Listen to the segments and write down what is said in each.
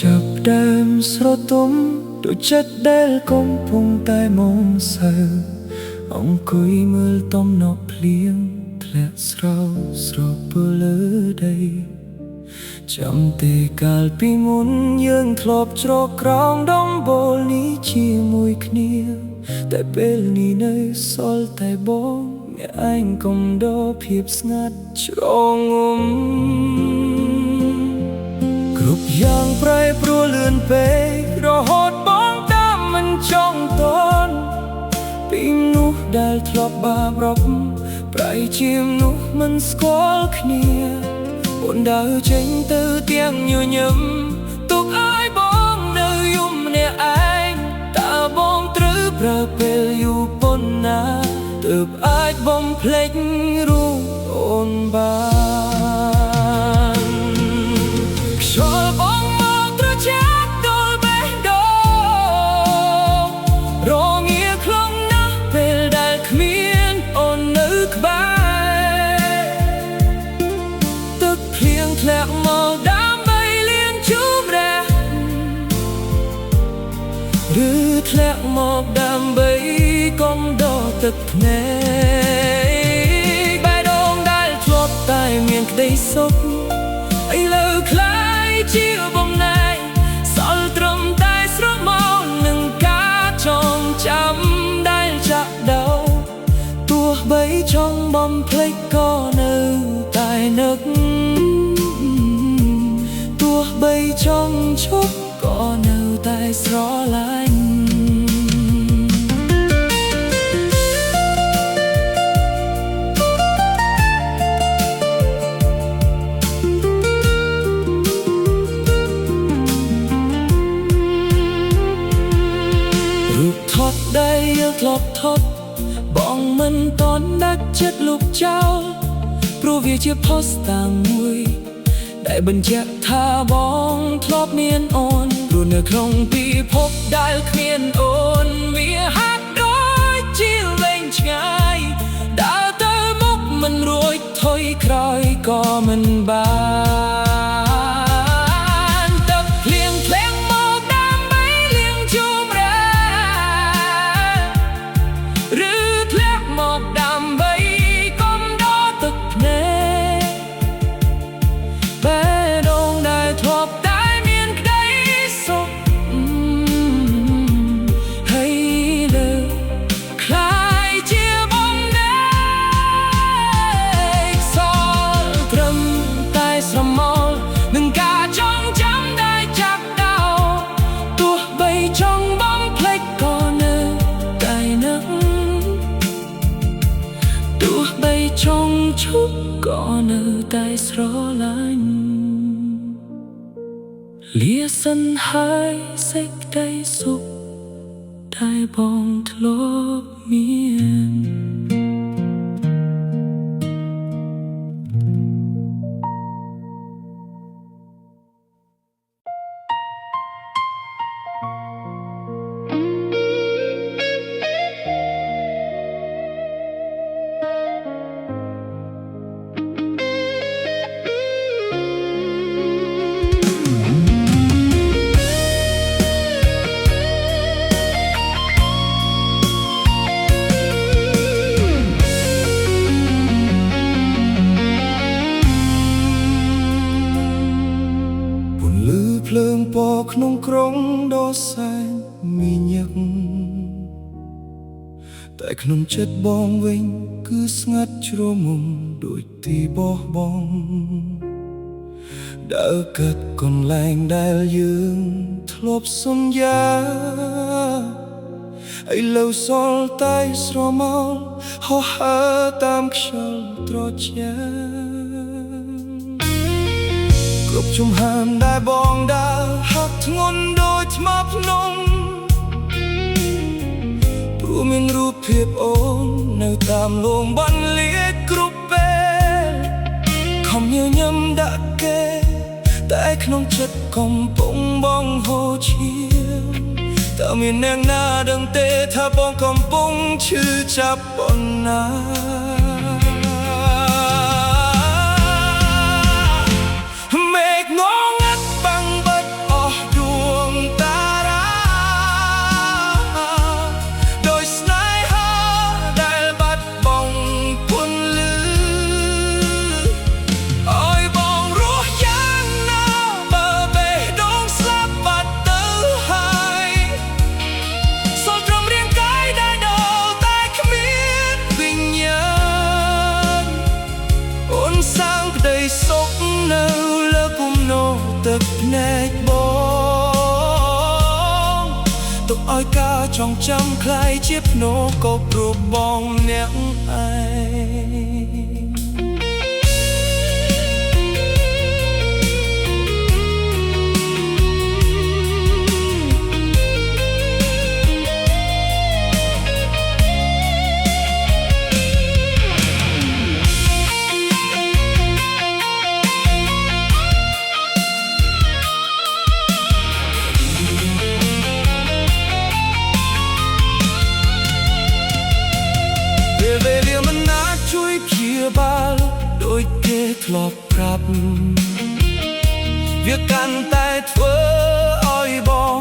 ចាប់ដើមស្រទុំដូចចិត្តដែលកំពុងតែមកសើអង្គុយមើលទំនក់ភ្លៀងធ្លាក់ស្រោស្រពើលើដីចាំទេកាលពីមុនយើងធ្លាប់ច្រកក្រោមដំបូលនេះជាមួយគ្នាតែពេលនេះនៅសល់តែបងអ្នកឯងកុំដកភាពស្ងាត់ជ្រងំគ្រប់យ៉ាងប្រែប្រួលលឿនពេករហូតបងតាមមិនចង់តន់ពីនោះដែលធ្លាប់បាបរប់ប្រៃជាមនុស្សមិនស្គាល់គ្នាអូនដើរចេញទៅទាំងញញឹមទុកឲ្យបងនៅយំម្នាក់ឯងតើបងត្រូវប្រើពេលយូរប៉ុណ្ណាទើបអាចបំភ្លេចរូបអូនបានខ្យល់បងមកត្រជាក់ដល់បេះដូងរងាខ្លាំងណាស់ពេលដែលគ្មានអូននៅក្បែរទឹកភ្លៀងធ្លាក់មកដើម្បីលាងជូររះឬធ្លាក់មកដើម្បីកុំដកទឹកភ្នែកបេះដូងដែលធ្លាប់តែមានក្តីសុខឥឡូវคล้ายជាបំណែកសល់ត្រឹមតែស្រមោលនឹងការចងចាំដែលចាក់ដោទោះបីចង់បំភ្លេចក៏នៅតែនឹកទោះបីចង់ឈប់ក៏នៅតែស្រឡាញ់ថត់ដែលយើងធ្លាប់ថត់បងមិនតន់ដាច់ចិត្តលុបចោលព្រោះវាជាផុសតាងមួយដែលបញ្ជាក់ថាបងធ្លាប់មានអូនព្រោះនៅក្នុងពិភពដែលគ្មានអូនវាហាក់ដូចជាវែងឆ្ងាយដើរទៅមុខមិនរួចថយក្រោយក៏មិនបានទឹកភ្លៀងធ្លាក់មកដើម្បីលាងជូរឬធ្លាក់មកដើម្បីកុំដកទឹកភ្នែកបេះដូងដែលធ្លាប់តែមានក្តីសុខហើយលើคล้ายជាបំណែកសល់ត្រឹមតែស្រមោលនឹងការចងចាំដែលចាក់ដោទោះបីចង់បំភ្លេចក៏នៅតែនឹកទោះបីចង់ឈប់ក៏នៅតែស្រឡាញ់លាសិនហើយសេចក្តីសុខដែលបងធ្លាប់មាន ភ្លើងពណ៌ក្នុងក្រុងដ៏សែនមីញឹកតែក្នុងចិត្តបងវិញគឺស្ងាត់ជ្រមុំដូចទីបោះបង់ដើរកាត់កន្លែងដែលយើងធ្លាប់សន្យាឥឡូវសល់តែស្រមោលហោះហើរតាមខ្យល់ត្រជាគ្រប់ជំហានដែលបងដើរហាក់ធ្ងន់ដូចថ្មភ្នំព្រោះមានរូបភាពអូននៅតាមលងបន្លាចគ្រប់ពេលខំញញឹមដាក់គេតែក្នុងចិត្តកំពុងបងហូរឈាមតើមានអ្នកណាដឹងទេថាបងកំពុងឈឺចាប់ប៉ុណ្ណាមេឃងងឹតបាំងបិទអស់ ឲ្យការចងចាំคล้ายជាភ្នោកោបរូបបងអ្នកឯបាលដូចគេធ្លាប់ប្រាប់វាកាន់តែធ្វើឲ្យបង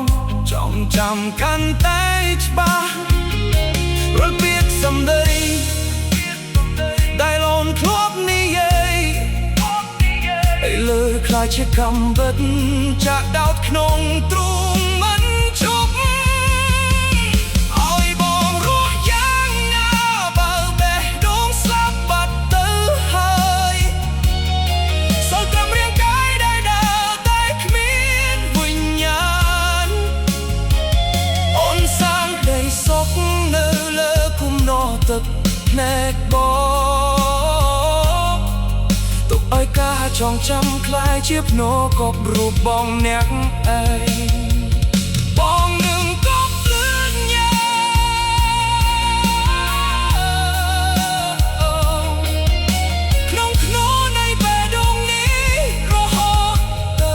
ចងចាំកាន់តែច្បាស់រាល់ពាក្យសម្ដីដែលអូនធ្លាប់និយាយឲ្យលើខ្លាចជាកំបិតចាក់ដោតក្នុងទ្រូងមិនជប់ទឹកភ្នែកបងទុកឲ្យការចងចាំคล้ายជាភ្នោកោបរូបបងអ្នកឯងបងនឹងកប់លឿនញ៉ាក្នុងខ្នោនៃបេះដូងនេះរហូតទៅ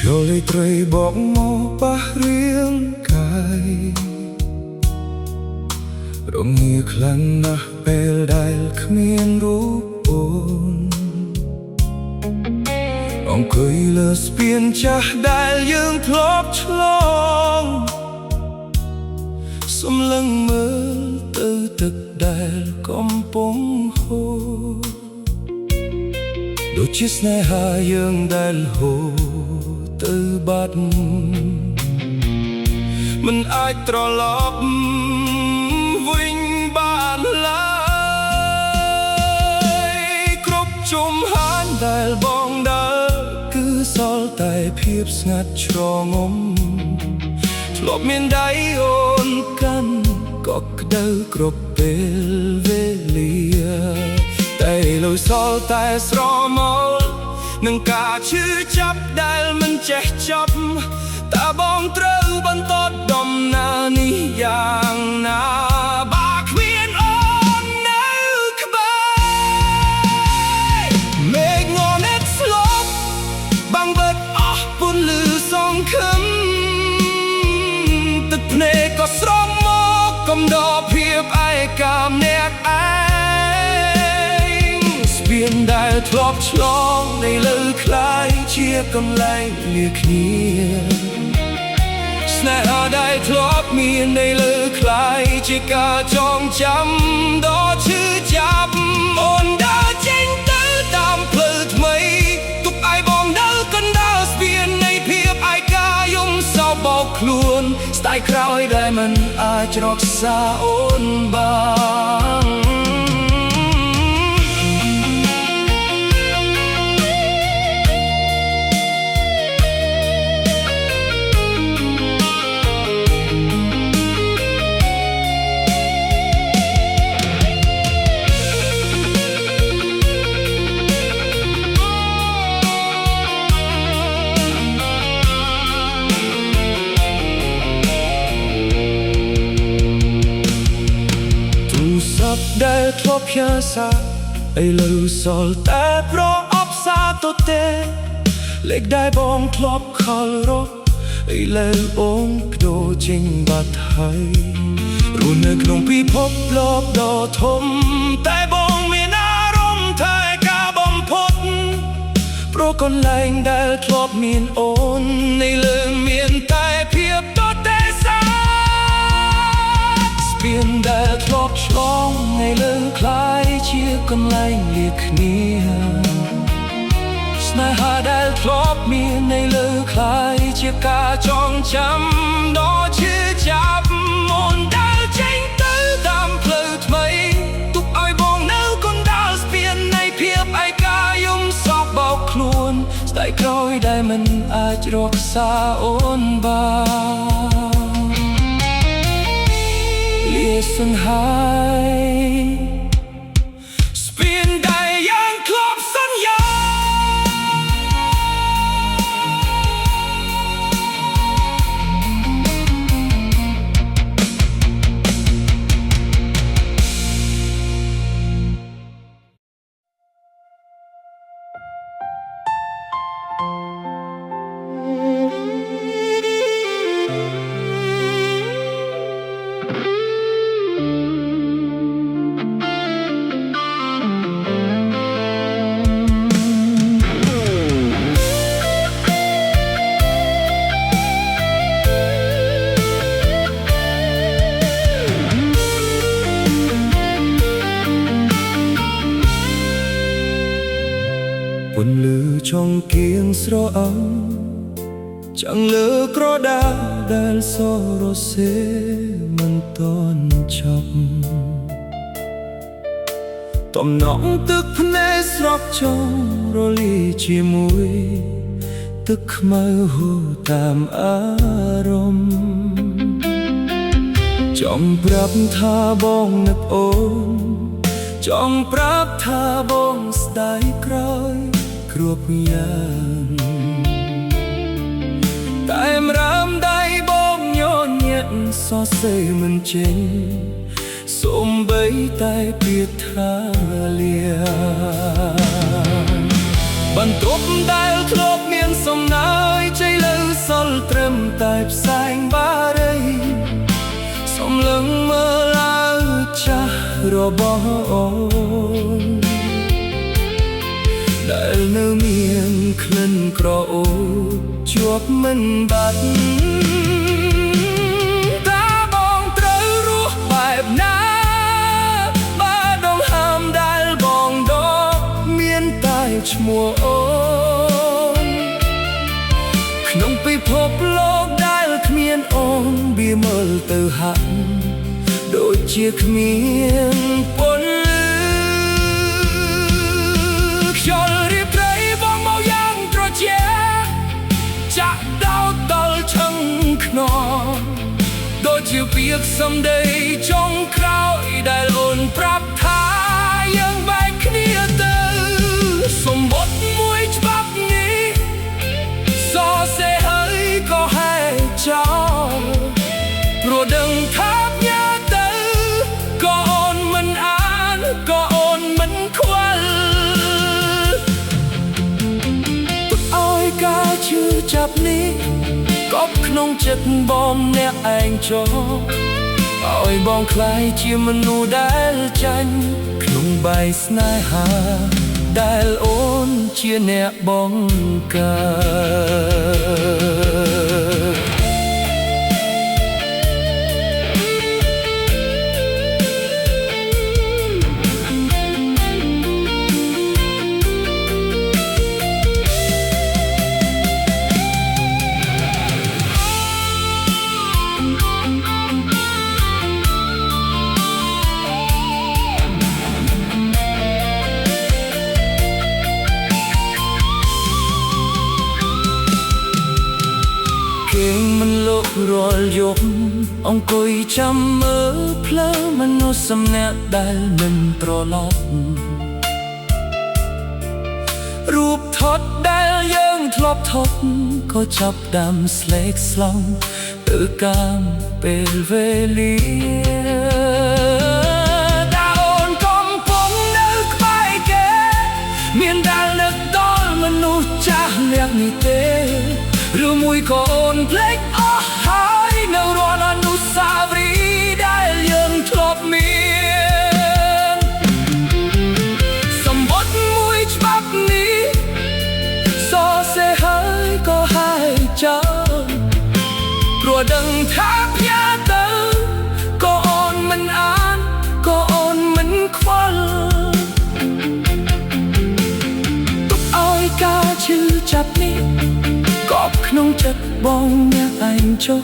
ចូលត្រីបកមកប៉ះរាងកាយរងាខ្លាំងណាស់ពេលដែលគ្មានរូបអូនអង្គុយលើស្ពានចាស់ដែលយើងធ្លាប់ឆ្លងសំឡឹងមើលទៅទឹកដែលកំពុងហូរដូចជាស្នេហាយើងដែលហូរទៅបាត់មិនអាចត្រឡប់វិញបានឡើយគ្រប់ជុំហានដែលបងដើរគឺសល់តែភាពស្ងាត់ជ្រងំធ្លាប់មានដៃអូនកាន់ក៏ក្តៅគ្រប់ពេលវេលាតែលុយសល់តែស្រមោលនឹងការឈឺចាប់ដែលមិនចេះចប់តើបងត្រូវបន្តដំណើរនេះយ៉ាងណាបើគ្មានអូននៅក្បែរមេឃងងឹតស្លប់បាំងបិទអស់ពន្លឺសង្ឃឹមទឹកភ្នែកក៏ស្រមមកកំដរភាពឯកាម្នាក់ឯងស្ពានដែលធ្លាប់ឆ្លងនៃលើคล้ายជាកន្លែងលាគ្នាស្នេហាដែលធ្លាប់មាននៃលើคล้ายជាការចងចាំដ៏ឈឺចាប់អូនដើរចេញទៅតាមផ្លូវថ្មីទុកឲ្យបងនៅកណ្ដាលស្ពាននៃភាពឯកាយំសោកបោកខ្លួនស្ដាយក្រោយដែលមិនអាចរក្សាអូនបាន kia xa ai lưu sol ta pro ấp xa tô tê lệch đai bom clop khal ro ai lưu ôm đồ chinh bát hayรู้นึกลงพี่พบรอบดอทมแต่บองมีอารมณ์ไทยกาบอมพดโปรก่อนแรงได้คลอบมีนโอนในเลืองเมียนใต้เพียบต่อเตสาเปลี่ยนได้คลอบช่องในเลืองคล้ายเชียร์กำลังเลียกเนียสนาหาได้คลอบมีในเลืองคล้ายเชียร์กาจองจำนอชื่อจับมนได้เจงตื้อตามเพลิดไม่ตุกอ้อยบองเนื้อคนดาวเปลี่ยนในเพียบไอกายุ่มซอกเบาคลวนใส่คล้อยได้มันอาจรักษาโอนบาเลียสังหายเปลี่ยนได้ยังครบสัญญาบนลือช่องเกียงสระอังจังเลือกระดาษได้โซโรเซมันตอนชับตอมน้องตึกพเนสรับจงโรลีจีมุยตึกมาหูตามอารมณ์จองปรับท่าบองนับโอนจองปรับท่าบองสไตล์กรอยครบยังแต่มรำได้บองย้อนเย็นซอเซมันเจงสมใบใต้เปียทาเลียบรรทุกได้ครบเมียนสมนายใจลือสลเตรมใต้แสงบาเรสมลึงเมื่อลาจะรอบอนได้เนื้อเมียนคลื่นกรอจวบมันบัดตาบองเตรรู้แบบน้าบ้าดงห้ามได้บองดอกเมียนตายชมัวโอนขนมไปพบโลกได้เมียนโอนเบียเมื่อเตอหันโดยเจียขเมียนปนยอลรีบไรบองเมายังตรเจียจะดาวตลชังขนอโดยเจียเปียกสำเดยจงคราวได้ลนปรับทายังใบเนียเตอสมบทมวยฉบับนี้ซอเซเฮยก็ให้เจ้าโปรดดังทับยาเตอก็โอนมันอ่านก็โอนมันควันตุกอ้อยกาชื่อจับนี้กบขนงจัดบอมเนี่ยแองจออ้อยบองคลายเจียมนูได้จันขนงใบสนายหาได้โอนเชียเนี่ยบองการอลยมองกุยจำมือเพลมนุษย์สำเนได้มันตรลอดรูปทดได้ยังทลบทดก็จับดำสเล็กสลองตือกามเป็นเวลีดาโอนกองปง មានដែលនឹកដល់មនុស្សចាស់អ្នកនេះទេឬមួយក៏អូនភ្លេចអស់ហើយនៅរាល់អនុស្សាវរីយ៍ដែលយើងធ្លាប់មានសម្បត្តិមួយច្បាប់នេះសរសេរហើយក៏ហើយចោលព្រោះដឹងថាផ្ញើទៅក៏អូនមិនអានក៏អូនមិនខ្វល់ទុកឲ្យការឈឺចាប់នេះកប់ក្នុងចិត្តបងអ្នកឯងចុះ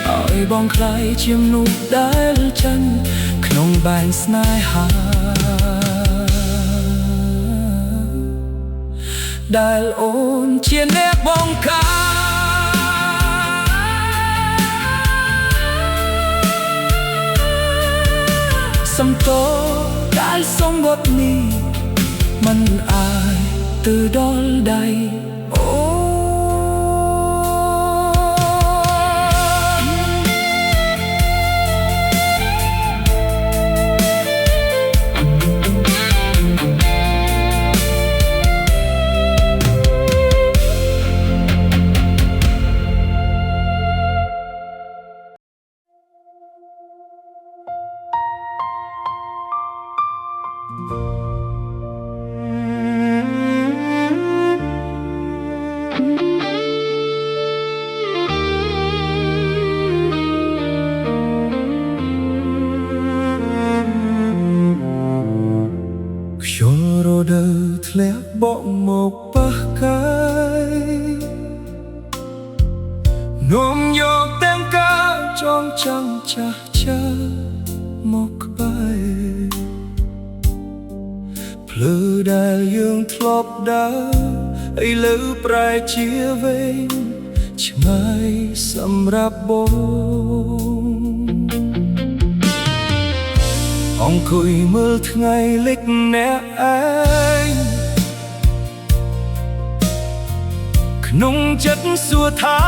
ឲ្យបងខ្លាយជាមនុស្សដែលចិនក្នុងបែងស្នេហាដែលអូនជាអ្នកបង្កើតសំទោដែលសំបត់នេះมันអាចទៅដល់ដៃអូធ្លាក់បកមកប៉ះកាយនាំយកទាំងការចងចាំចាស់ចាមកក្បែរភ្លឺដែលយើងធ្លាប់ដើរឥឡូវប្រែជាវែងឆ្ងាយសម្រាប់បងអង្គុយមើលថ្ងៃលិចអ្នកឯងក្នុងចិត្តសួរថា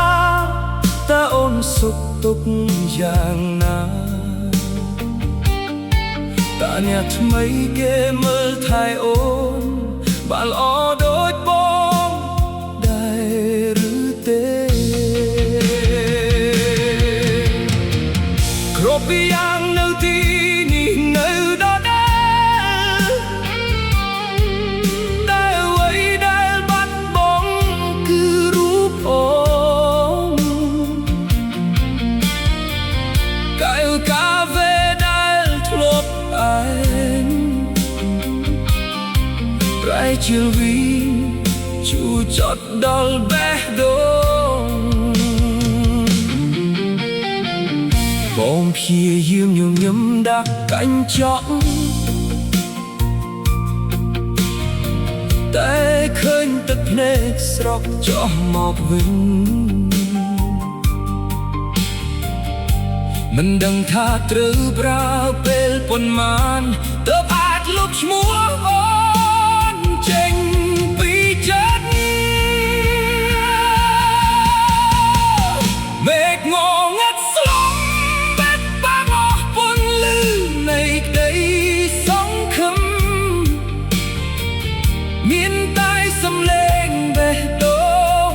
តើអូនសុខទុក្ខយ៉ាងណាតើអ្នកថ្មីគេមើលថែអូនបានល្អដូចបងដែរឬទេគ្រប់យ៉ាងនៅទីនេះនៅដដែលតែអ្វីដែលបាត់បង់គឺរូបអូនកែវកាហ្វេដែលធ្លាប់ឯងប្រែជាវីជូរចត់ដល់បេះដូងបងព្យាយាមញញឹមដាក់កញ្ចក់តែឃើញទឹកភ្នែកស្រក់ចុះមកវិញមិនដឹងថាត្រូវប្រើពេលប៉ុន្មានទើបអាចលុបឈ្មោះអូនចេញពីចិត្តមេឃងងឹតស្លំបែបបាំងអស់ពន្លឺនៃក្តីសង្ឃឹមមានតែសំឡេងបេះដូង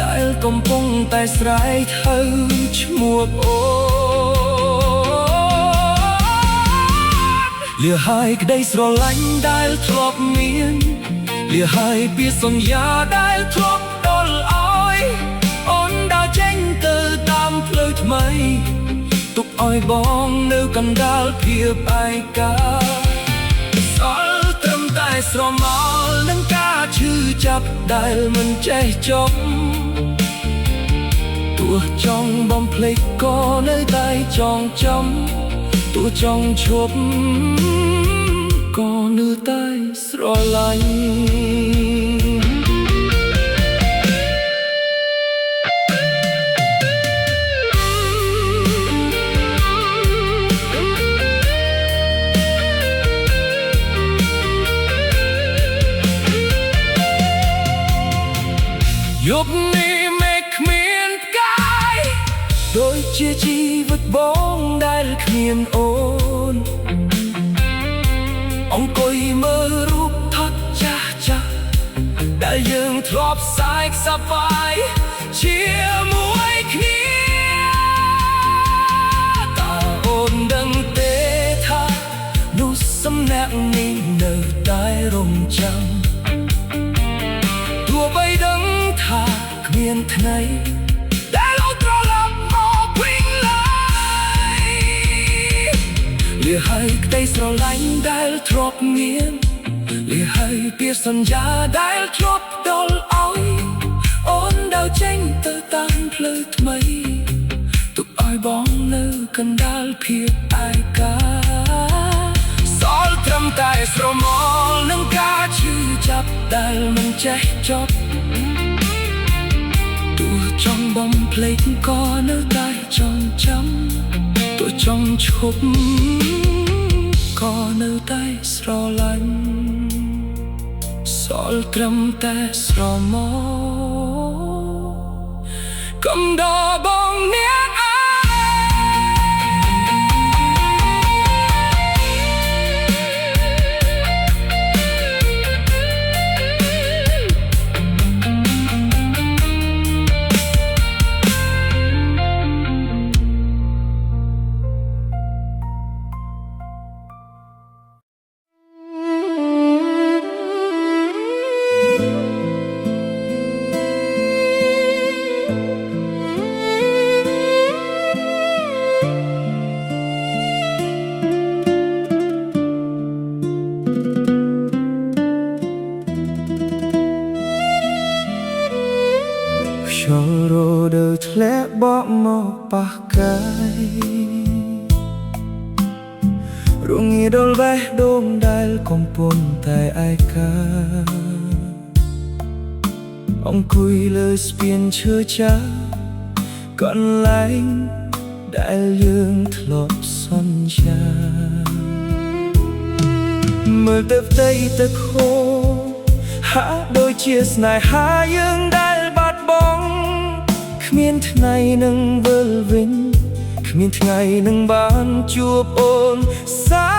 ដែលកំពុងតែស្រែកហៅឈ្មោះអូនលាហើយក្តីស្រឡាញ់ដែលធ្លាប់មានលាហើយពាក្យសន្យាដែលធ្លាប់ដល់ឲ្យអូនដើរចេញទៅតាមផ្លូវថ្មីទុកឲ្យបងនៅកណ្ដាលភាពឯកាសល់ត្រឹមតែស្រមោលនឹងការឈឺចាប់ដែលមិនចេះចប់ទោះចង់បំភ្លេចក៏នៅតែចងចាំទោះចង់ឈប់ក៏នៅតែស្រឡាញ់យប់នេះមេឃគ្មានផ្កាយដូចជាជីវិតបងដែលគ្មានអូនអង្គុយមើលរូបថតចាស់ ដែលយើងធ្លាប់សែកសប្បាយជាមួយគ្នាតើអូនដឹងទេថានោះសំណាក់នេះនៅតែរងចាំទោះបីដឹងថាគ្មានថ្ងៃដែលអូនត្រឡប់មកវិញឡើយលៀហើយក្តីស្រឡាញ់ដែលធ្លាប់មានលៀហើយពាក្យសន្យាដែលធ្លាប់ដល់ឲ្យអូនដើរចេញទៅតាមផ្លូវថ្មីទុកឲ្យបងនៅកណ្ដាលភាពឯកាសល់ត្រឹមតែស្រមោលនឹងការឈឺចាប់ដែលមិនចេះចប់ទោះចង់បំភ្លេចក៏នៅតែចងចាំទោះចង់ឈប់ក៏នៅតែស្រឡាញ់សល់ត្រឹមតែស្រមោលកំដរបងអ្នកខ្យល់រដូវធ្លាក់បក់មកប៉ះកាយរងាដុលបេះដូងដែលកំពុងតែឯកាអង្គុយលើស្ពានឈើចាស់កន្លែងដែលយើងធ្លាប់សន្យាមើលទៅផ្ទៃទឹកហូរហាក់ដូចជាស្នេហាយើងដែលបាត់បង់គ្មានថ្ងៃនឹងវិលវិញគ្មានថ្ងៃនឹងបានជួបអូនសា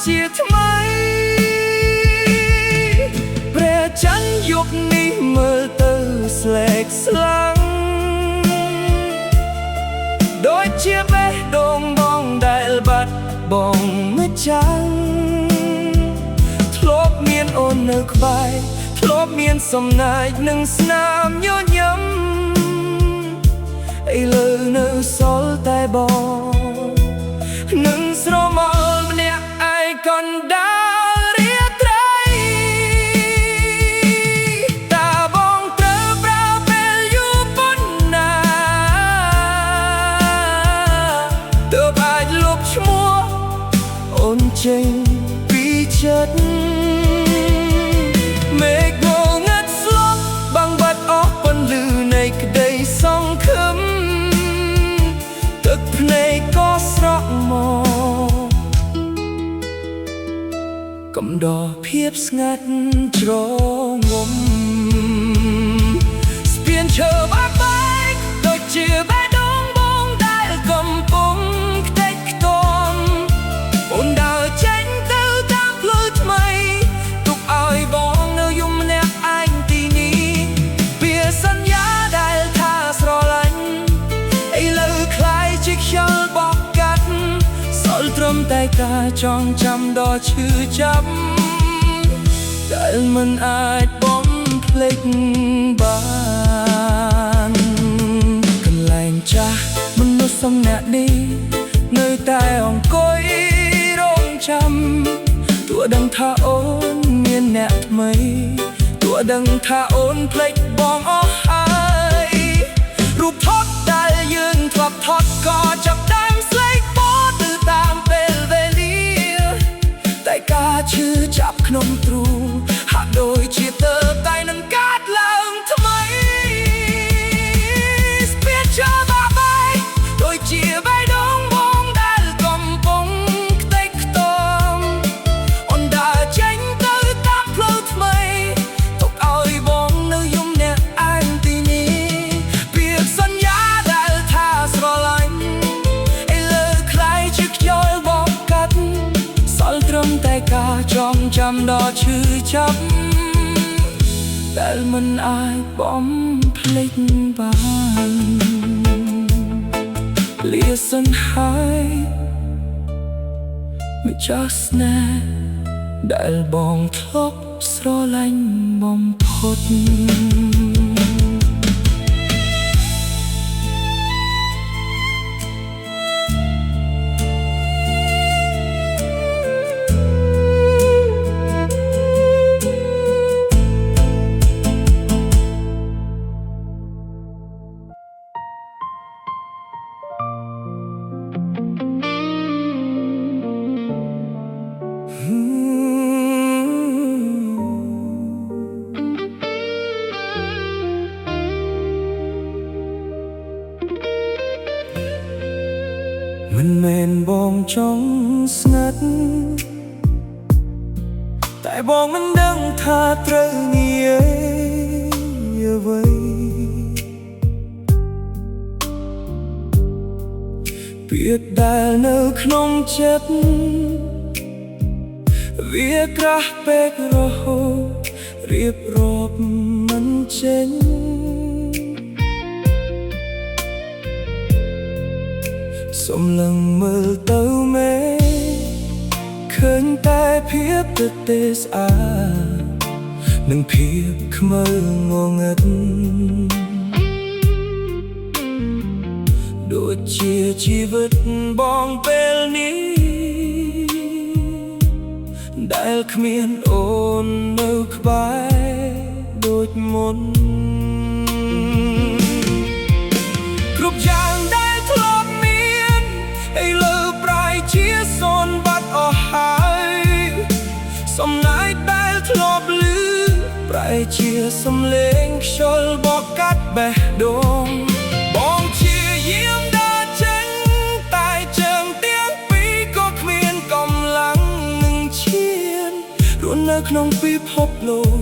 ជាថ្មីព្រះច័ន្ទយប់នេះមើលទៅស្លេកស្លាំងដូចជាបេះដូងបងដែលបាត់បង់ម្ចាស់ធ្លាប់មានអូននៅក្បែរធ្លាប់មានសំណាចនិងស្នាមញញឹមឥឡូវនៅសល់តែបងនឹងស្រមោលម្នាក់ឯងកណ្ដាលរាត្រីតើបងត្រូវប្រើពេលយូរប៉ុណ្ណាទើបអាចលុបឈ្មោះអូនចេញពីចិត្តមេឃងងឹតស្លុបបាំងបាត់អស់ពន្លឺនៃក្តីសង្ឃឹមទឹកភ្នែកក៏ស្រក់មកកំដរភាពស្ងាត់ជ្រងំស្ពានឈើបាក់បែកដូចជាបេះដូងបងដែលកំពុងខ្ទេចខ្ទាំអូនដើរចេញទៅតាមផ្លូវថ្មីទុកឲ្យបងនៅយំម្នាក់ឯងទីនេះពាក្យសន្យាដែលថាស្រឡាញ់ឥឡូវคล้ายជាខ្យល់បក់កាត់សល់ត្រឹមតែការចងចាំដ៏ឈឺចាប់ដែលមិនអាចបំភ្លេចបានកន្លែងចាស់មនុស្សសំណាក់នេះនៅតែអង្គុយរងចាំទោះដឹងថាអូនមានអ្នកថ្មីទោះដឹងថាអូនភ្លេចបងអស់ហើយរូបថតដែលយើងធ្លាប់ថតក៏ចាប់ដើមស្លេកបោះទៅតាមពេលវេលាតែការឈឺចាប់ក្នុងទ្រូងហាក់ដូចជាទៅតែនឹងកើតឡើងថ្មីស្ពានឈើបាក់បែកដូចជាបេះដូងបងដែលកំពុងខ្ទេចខ្ទាំអូនដើរចេញទៅតាមផ្លូវថ្មីទុកឲ្យបងនៅយំអ្នកឯងទីនេះពាក្យសន្យាដែលថាស្រឡាញ់ឥឡូវคล้ายជាខ្យល់បក់កាត់សល់ត្រឹមតែការចងចាំដ៏ឈឺចាប់ ដែលមិនអាចបំភ្លេចបានលាសន្ហើយម្ចាស់ស្នេហ៍ដែលបងធ្លាប់ស្រឡាញ់បំផុតមិនមែនបងចង់ស្ងាត់តែបងមិនដឹងថាត្រូវនិយាយអ្វីពាក្យដែលនៅក្នុងចិត្តវាក្រាស់ពេករហូតរៀបរាប់មិនចេញសុំលឹងមើលទៅមេឃើញតែភាពទទេស្អាតនិងភាពខ្មៅងងឹតដូចជាជីវិតបងពេលនេះដែលគ្មានអូននៅក្បែរដូចមុនគ្រប់យ៉ាងដែលធ្លាប់មានឥឡូវប្រែជាសូន្យបាត់អស់ហើយសំណាយដែលធ្លាប់ឮប្រែជាសំឡេងខ្យល់បកកាត់បេះដូងបងជាយាមដើរចេញតែជើងទាំងពីរក៏គ្មានកម្លាំងនឹងឈានរស់នៅក្នុងពិភពលោក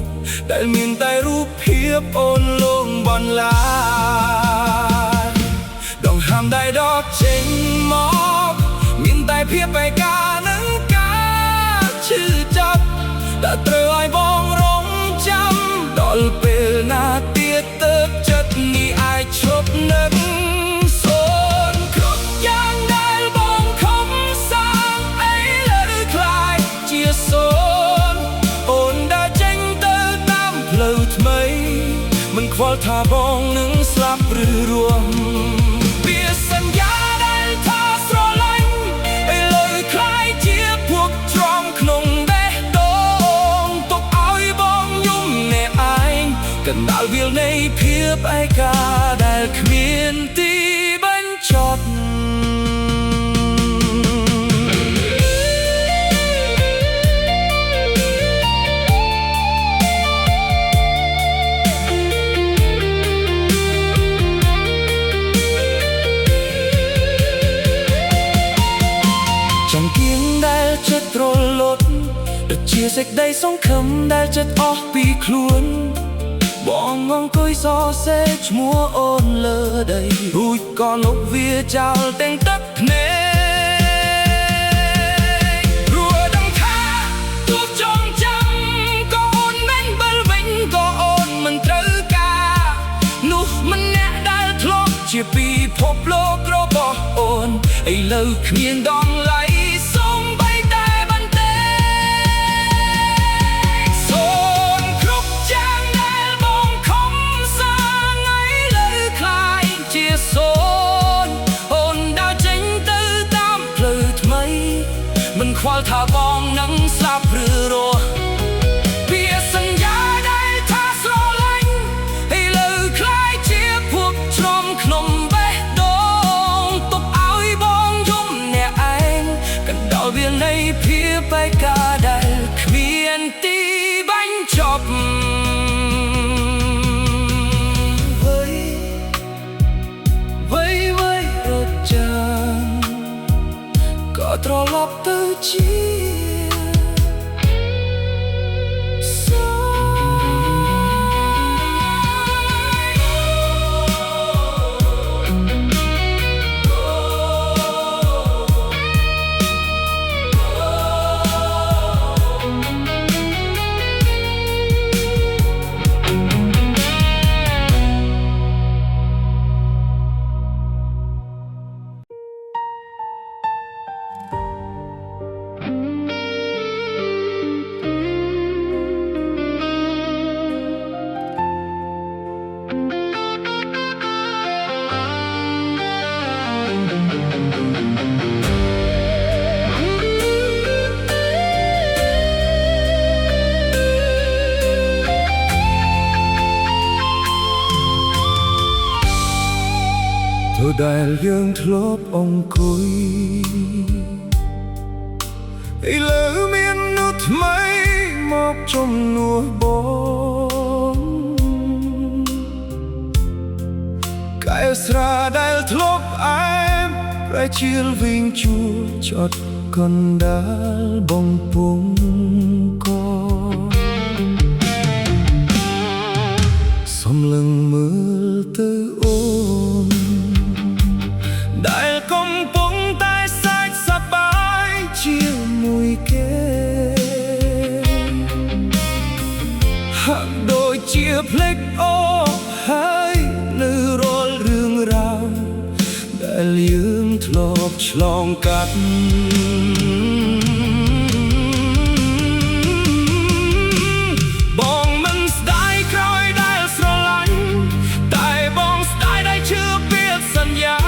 ដែលមានតែរូបភាពអូនលងបន្លាចដងហាមដៃដកចេញមកមានតែភាពឯកានឹងការឈឺចាប់ដែលត្រូវឲ្យបងរងចាំដល់ពេលណាទៀតទៅចិត្តនេះអាចឈប់នឹកសូនគ្រប់យ៉ាងដែលបងខំសាងអីលើខ្លាយជាសូនអូនដើរចេញទៅតាមផ្លូវថ្មីមិនខ្វល់ថាបងនឹងស្លាប់ឬរស់វាសន្យាដែលថាស្រឡាញ់ឥឡូវខ្លាយជាភួកច្រំក្នុងបេះដូងទុកឲ្យបងយំអ្នកឯងកណ្ដាលវាលនៃភាពឯកាដែលគ្មានទីបញ្ចប់ដែលចិត្តរលត់ដូចជាសេចក្តីសង្ឃឹមដែលចិត្តអស់ពីខ្លួនបងអង្គុយសរសេរឈ្មោះអូនលើដីរួចក៏លុបវាចោលទាំងទឹកភ្នែកព្រោះដឹងថាទោះចងចាំក៏អូនមិនវិលវិញក៏អូនមិនត្រូវការនោះមិនអ្នកដែលធ្លាប់ជាពិភពលោករបស់អូនឥឡូវគ្មានដងឡៃមិនខ្វល់ថាបងនឹងស្លាប់ឬរស់វាសន្យាដែលថាស្រឡាញ់ឥឡូវខ្លាយជាភួកច្រំក្នុងបេះដូងទុកឲ្យបងយំអ្នកឯងកណ្ដាលវាលនៃភាពឯកាដែលគ្មានទីបញ្ចប់រត់ចាំក៏ត្រឡប់ទៅជា ដែលយើងធ្លាប់អង្គុយឥឡូវមាននោះថ្មីមកជំនួសបងកាយស្រាដែលធ្លាប់អែមប្រែជាលវិញជួចត់កណ្ដាលបងពងកសំលឹងមើលទៅអូនដែលកំពុងតែសាច់សប្បាយជាមួយគេហាក់ដូចជាភ្លេចអូហើយនៅរាល់រឿងរ៉ាវដែលយើងធ្លាប់ឆ្លងកាត់បងមិនស្ដាយក្រោយដែលស្រឡាញ់តែបងស្ដាយដែលជឿពាក្យសន្យា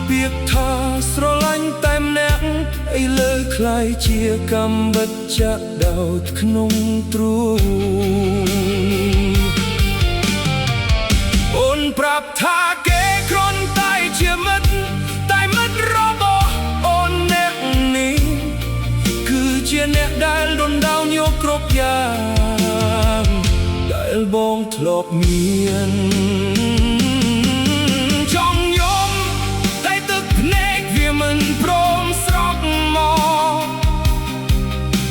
ពាក្យថាស្រឡាញ់តែម្នាក់ឥឡូវคล้ายជាកំបិតចាក់ដោតក្នុងទ្រូងអូនប្រាប់ថាគេគ្រាន់តែជាមិត្តតែមិត្តរបស់អូនអ្នកនេះគឺជាអ្នកដែលដណ្ដើមយកគ្រប់យ៉ាងដែលបងធ្លាប់មានចង់យំតែទឹកភ្នែកវាមិនព្រមស្រក់មក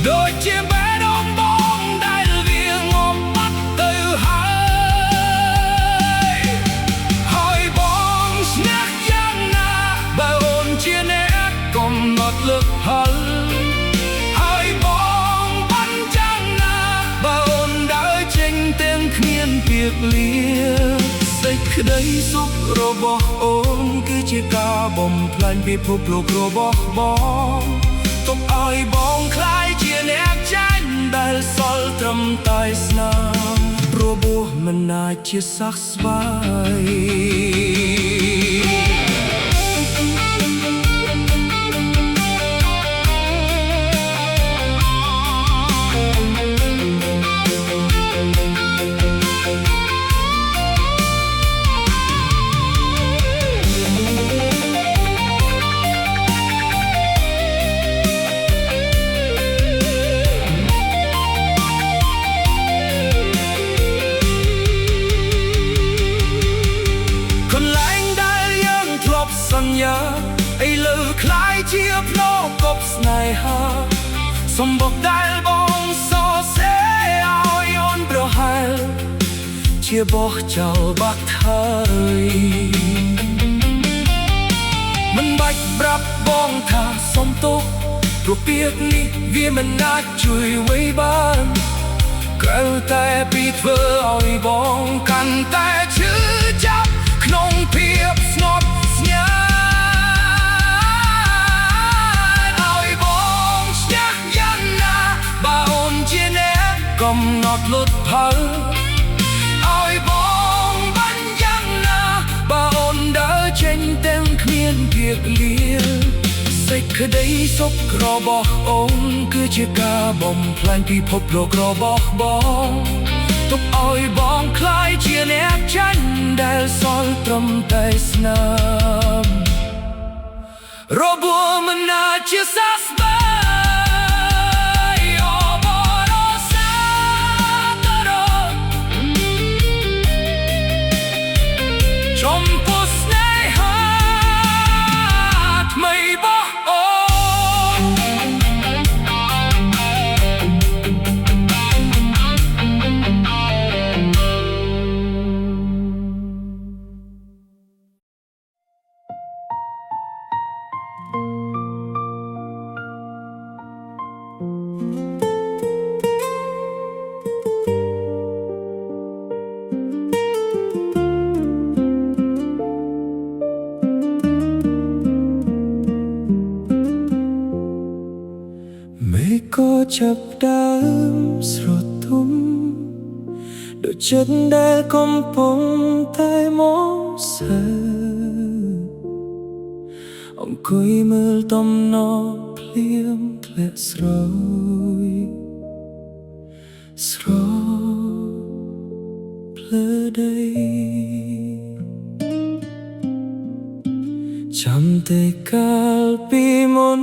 ដូចជាបេះដូងបងដែលវាងំបាត់ទៅហើយបងស្នេហ៍យ៉ាងណាបើអូនជាអ្នកកំណត់លើកផលហើយបងបានយ៉ាងណាបើអូនដើរចេញទាំងគ្មានពាក្យលាសេចក្តីសុខរបស់អូនគឺជាការបំផ្លាញពិភពលោករបស់បងទុកឲ្យបងคล้ายជាអ្នកចាញ់ដែលសល់ត្រឹមតែស្នាមរបួសមិនអាចជាសះស្បើសន្យាឥឡូវคล้ายជាភ្នោកប់ស្នេហាសម្បុកដែលបងសរសេរឲ្យអូនប្រហែលជាបោះចោលបាត់ហើយមិនបាច់ប្រាប់បងថាសុំទោសព្រោះពាក្យនេះវាមិនអាចជួយអ្វីបានក្រៅតែពីធ្វើឲ្យបងកាន់តែឈឺចាប់ក្នុងភាពស្ងប់ស្ងាត់កំណត់លុតផលឲ្យបងបានយ៉ាងណាបើអូនដើរចេញទាំងគ្មានពាក្យលាសេចក្តីសុខរបស់អូនគឺជាការបំផ្លាញពិភពលោករបស់បងទុកឲ្យបងคล้ายជាអ្នកចាញ់ដែលសល់ត្រឹមតែស្នាមរបួសមិនអាចជាសះស្បើចំពោះស្នេហាថ្មីរបស់អូក៏ចាប់ដើមស្រទុំដូចចិត្តដែលកំពុងតែមកសើអង្គុយមើលតំណភ្លៀងធ្លាក់ស្រោយស្រភ្លើដី តែកាលពីមុន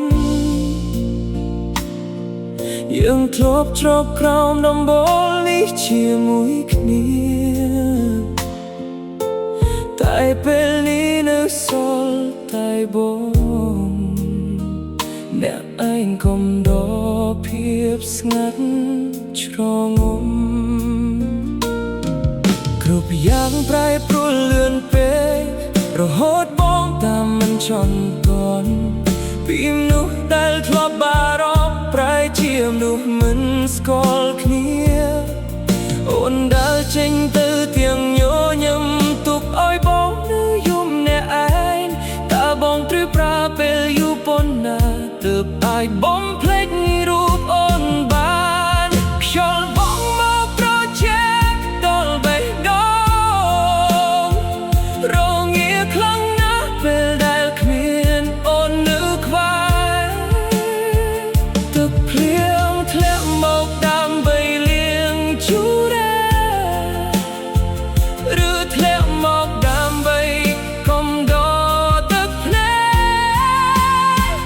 យើងធ្លាប់ជ្រកក្រោមដំបូលនេះជាមួយគ្នាតែពេលនេះនៅសល់តែបងអ្នកឯងកុំដកភាពស្ងាត់ជ្រងំគ្រប់យ៉ាងប្រែប្រួលលឿនពេករហូតបងតាមមិនចន់ទាន់ពីមនុស្សដែលធ្លាប់បារម្ភប្រែជាមនុស្សមិនស្គាល់គ្នាអូនដើរចេញទៅទាំងញញឹមទុកឲ្យបងនៅយំអ្នកឯងតើបងត្រូវប្រាពេលយូរប៉ុណ្ណាទើបអាចបំភ្លេចរូបអូនបានខ្យល់បងមកប្រជែកដល់បេះដូងរងាខ្លាំងណាស់ពេលដែលគ្មានអូននៅក្បែរទឹកភ្លៀងធ្លាក់មកដើម្បីលាងជូរ៉ាឬធ្លាក់មកដើម្បីកុំដកទឹកភ្នែក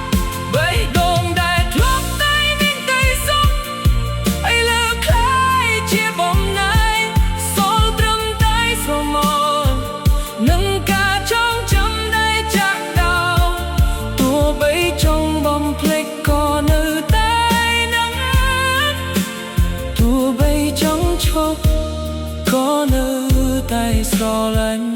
បេះដូងដែលធ្លាប់តែមានតែសុខឥឡូវคล้ายជាបំណាយសល់ត្រឹមតែស្រមោលនឹងការចងចាំដែលចាក់ដោលទោះបីចង់បំភ្លេចក៏នៅតែនឹងទោះបីចង់ឈប់ក៏នៅតែស្រឡាញ់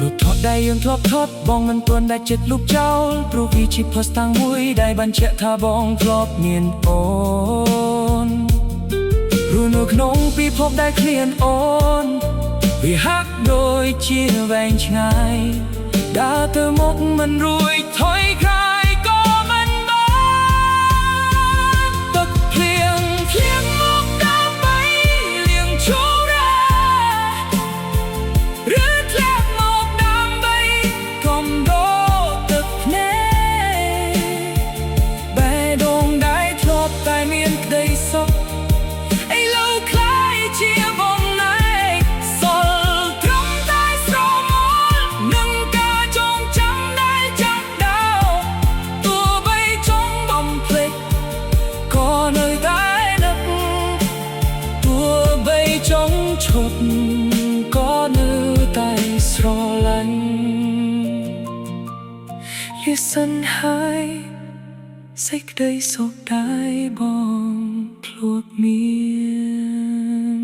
រូបថតដែលយើងធ្លាប់ថតបងមិនទាន់ដែលចិត្តលុបចោលព្រោះវាជាភស្តុតាងមួយដែលបញ្ជាក់ថាបងធ្លាប់មានអូនព្រោះនៅក្នុងពិភពដែលឃ្លានអូនវាហាក់ដូចជាវែងឆ្ងាយដើរទៅមុខមិនរួចថយក្រោយក៏មិនបានទឹកភ្លៀងធ្លាក់មកដើម្បីលាងជូរ៉ាឬធ្លាក់មកដើម្បីកុំដកទឹកភ្នែកបេះដូងដែលធ្លាប់តែមានក្តីសុខឥឡូវคล้ายជាបំណាយសល់ត្រឹមតែស្រមោលនឹងការចងចាំដែលចាក់ដោលទោះបីចង់បំភ្លេចក៏នៅតែនឹកទោះបីចង់ឈប់ក៏នៅតែស្រឡាញ់លាសិនហើយសេចក្តីសុខដែលបងធ្លាប់មាន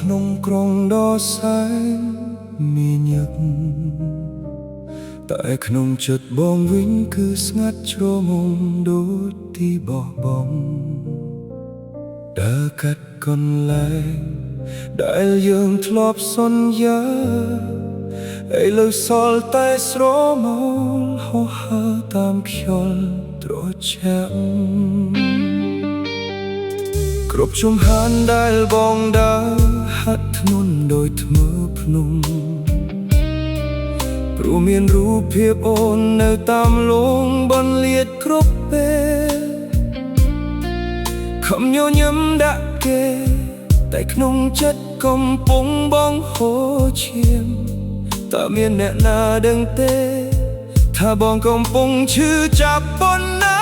ក្នុងក្រុងដ៏សែនមានញឹកតែក្នុងចិត្តបងវិញគឺស្ងាត់ជ្រងំដូចទីបោះបង់ដើរកាត់កន្លែងដែលយើងធ្លាប់សន្យាឥឡូវសល់តែស្រមោលហោះហើរតាមខ្យល់ត្រជាក់គ្រប់ជំហានដែលបងដើរហាត់ធ្ងន់ដោយធ្មើភ្នំព្រោះមានរូបភាពអូននៅតាមលងបន្លាតគ្រប់ពេលខំញញឹមដាក់គេតែក្នុងចិត្តកំពុងបងហូរឈាមតើមានអ្នកណាដឹងទេថាបងកំពុងឈឺចាប់ប៉ុណ្ណា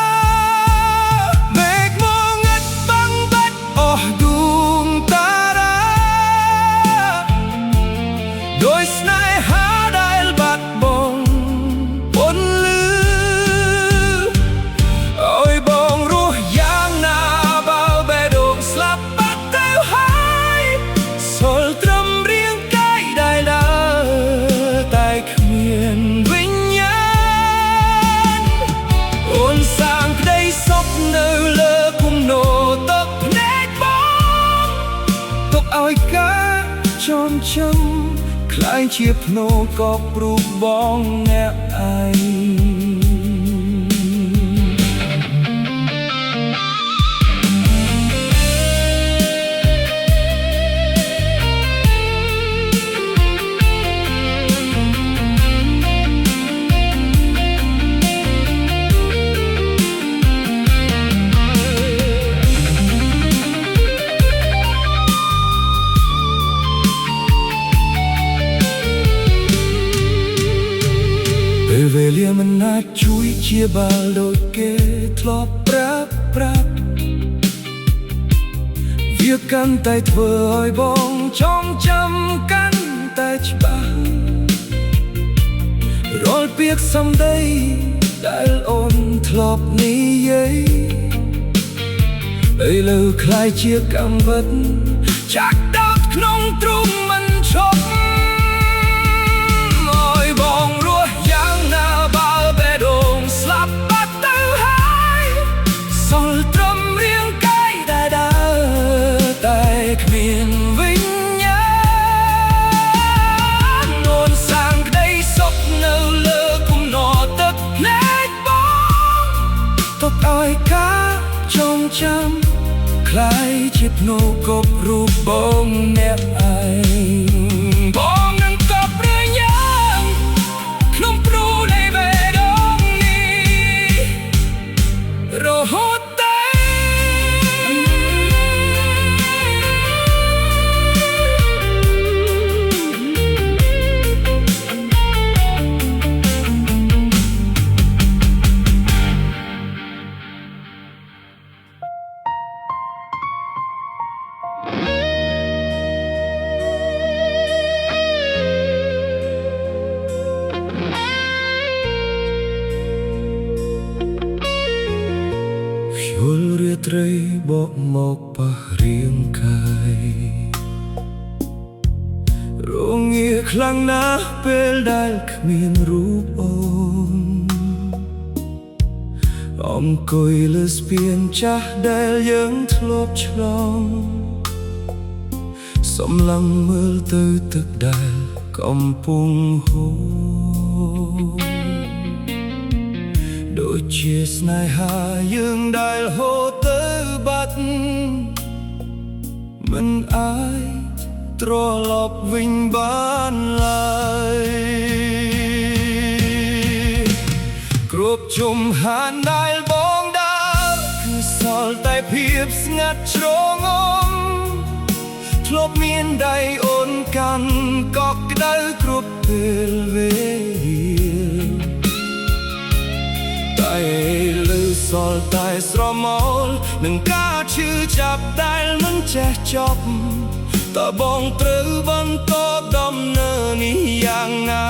មេឃមកងឹតបាំងបាត់អស់ដួងតារាដោយស្នេហាដែលបាត់បង់ពន្លឺឲ្យបងរស់យ៉ាងណាបើបេះដូងស្លាប់បាត់ទៅហើយសល់ត្រឹមរាងកាយដែលដើរតែគ្មានវិញ្ញាណអូនសាងក្តី ចងចាំคล้ายជាភ្នោកប់រូបបងអ្នកឯងពេលវេលាមិនអាចជួយជាបាល់ដូចគេធ្លាប់ប្រាប់វាកាន់តែធ្វើឲ្យបងចងចាំកាន់តែច្បាស់រាល់ពាក្យសម្ដីដែលអូនធ្លាប់និយាយឥឡូវคล้ายជាកាំវិតចាក់ដោតក្នុងទ្រូងមិនឈប់គ្មានវិញ្ញាណអូនសាងក្តីសុខនៅលើគំនរទឹកភ្នែកបងទុកឲ្យការចងចាំคล้ายជាភ្នោកប់រូបបងអ្នកឯងបងនឹងកប់រឿយយ៉ាងក្នុងព្រូនៃបេះដូងនេះរហូតយល់រាត្រីបកមកប៉ះរាងកាយរងាខ្លាំងណាស់ពេលដែលគ្មានរូបអូនអង្គុយលើស្ពានចាស់ដែលយើងធ្លាប់ឆ្លងសំឡឹងមើលទៅទឹកដែលកំពុងហូរដូចជាស្នេហាយើងដែលហូរទៅបាត់មិនអាចត្រឡប់វិញបានឡើយគ្រប់ជំហានដែលបងដើរគឺសល់តែភាពស្ងាត់ជ្រងំធ្លាប់មានដៃអូនកាន់កក់ក្ដៅគ្រប់ពេលវេលាតែលើសល់តែស្រមោលនឹងការឈឺចាប់ដែលមិនចេះចប់តើបងត្រូវបន្តដំណើរនេះយ៉ាងណា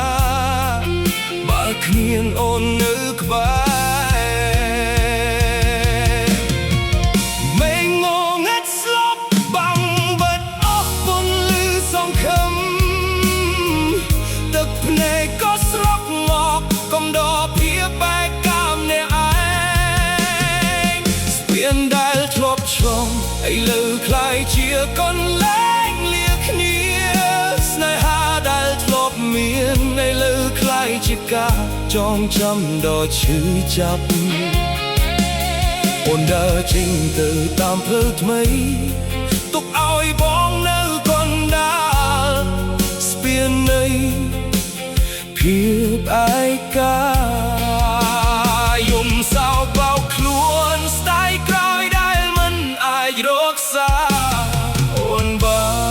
បើគ្មានអូននៅក្បែរមេងងឹតស្លប់បាំងបិទអស់ពន្លឺសង្ឃឹមទឹកភ្នែកក៏ស្រក់មកកំដរភាពបែកដែលធ្លាប់ឆ្លងឥឡូវคล้ายជាកន្លែងលាគ្នាស្នេហាដែលធ្លាប់មានឥឡូវคล้ายជាការចងចាំដ៏ឈឺចាប់អូនដើរចេញទៅតាមផ្លូវថ្មីទុកឲ្យបងនៅកណ្ដាលស្ពាននៃភាពឯកាយំសោកបោកខ្លួនស្ដាយក្រោយដែលមិនអាចរក្សាអូនបាន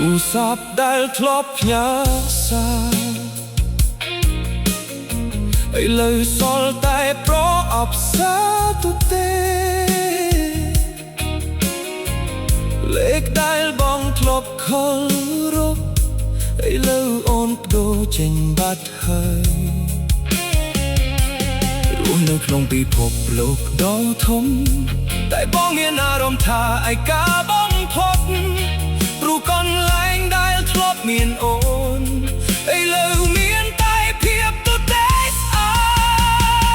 ទូរស័ព្ទដែលធ្លាប់ផ្ញើសារឥឡូវសល់តែប្រអប់សារទុទេលេខដែលបងធ្លាប់ខលរកឥឡូវអូនបដូរ ចេញបាត់ហើយរួមនៅក្នុងពិភពលោកដ៏ធំតែបងមានអារម្មណ៍ថាឯកាបងផុតព្រោះកន្លែងដែលធ្លាប់មានអូនឥឡូវមានតែភាពទទេស្អា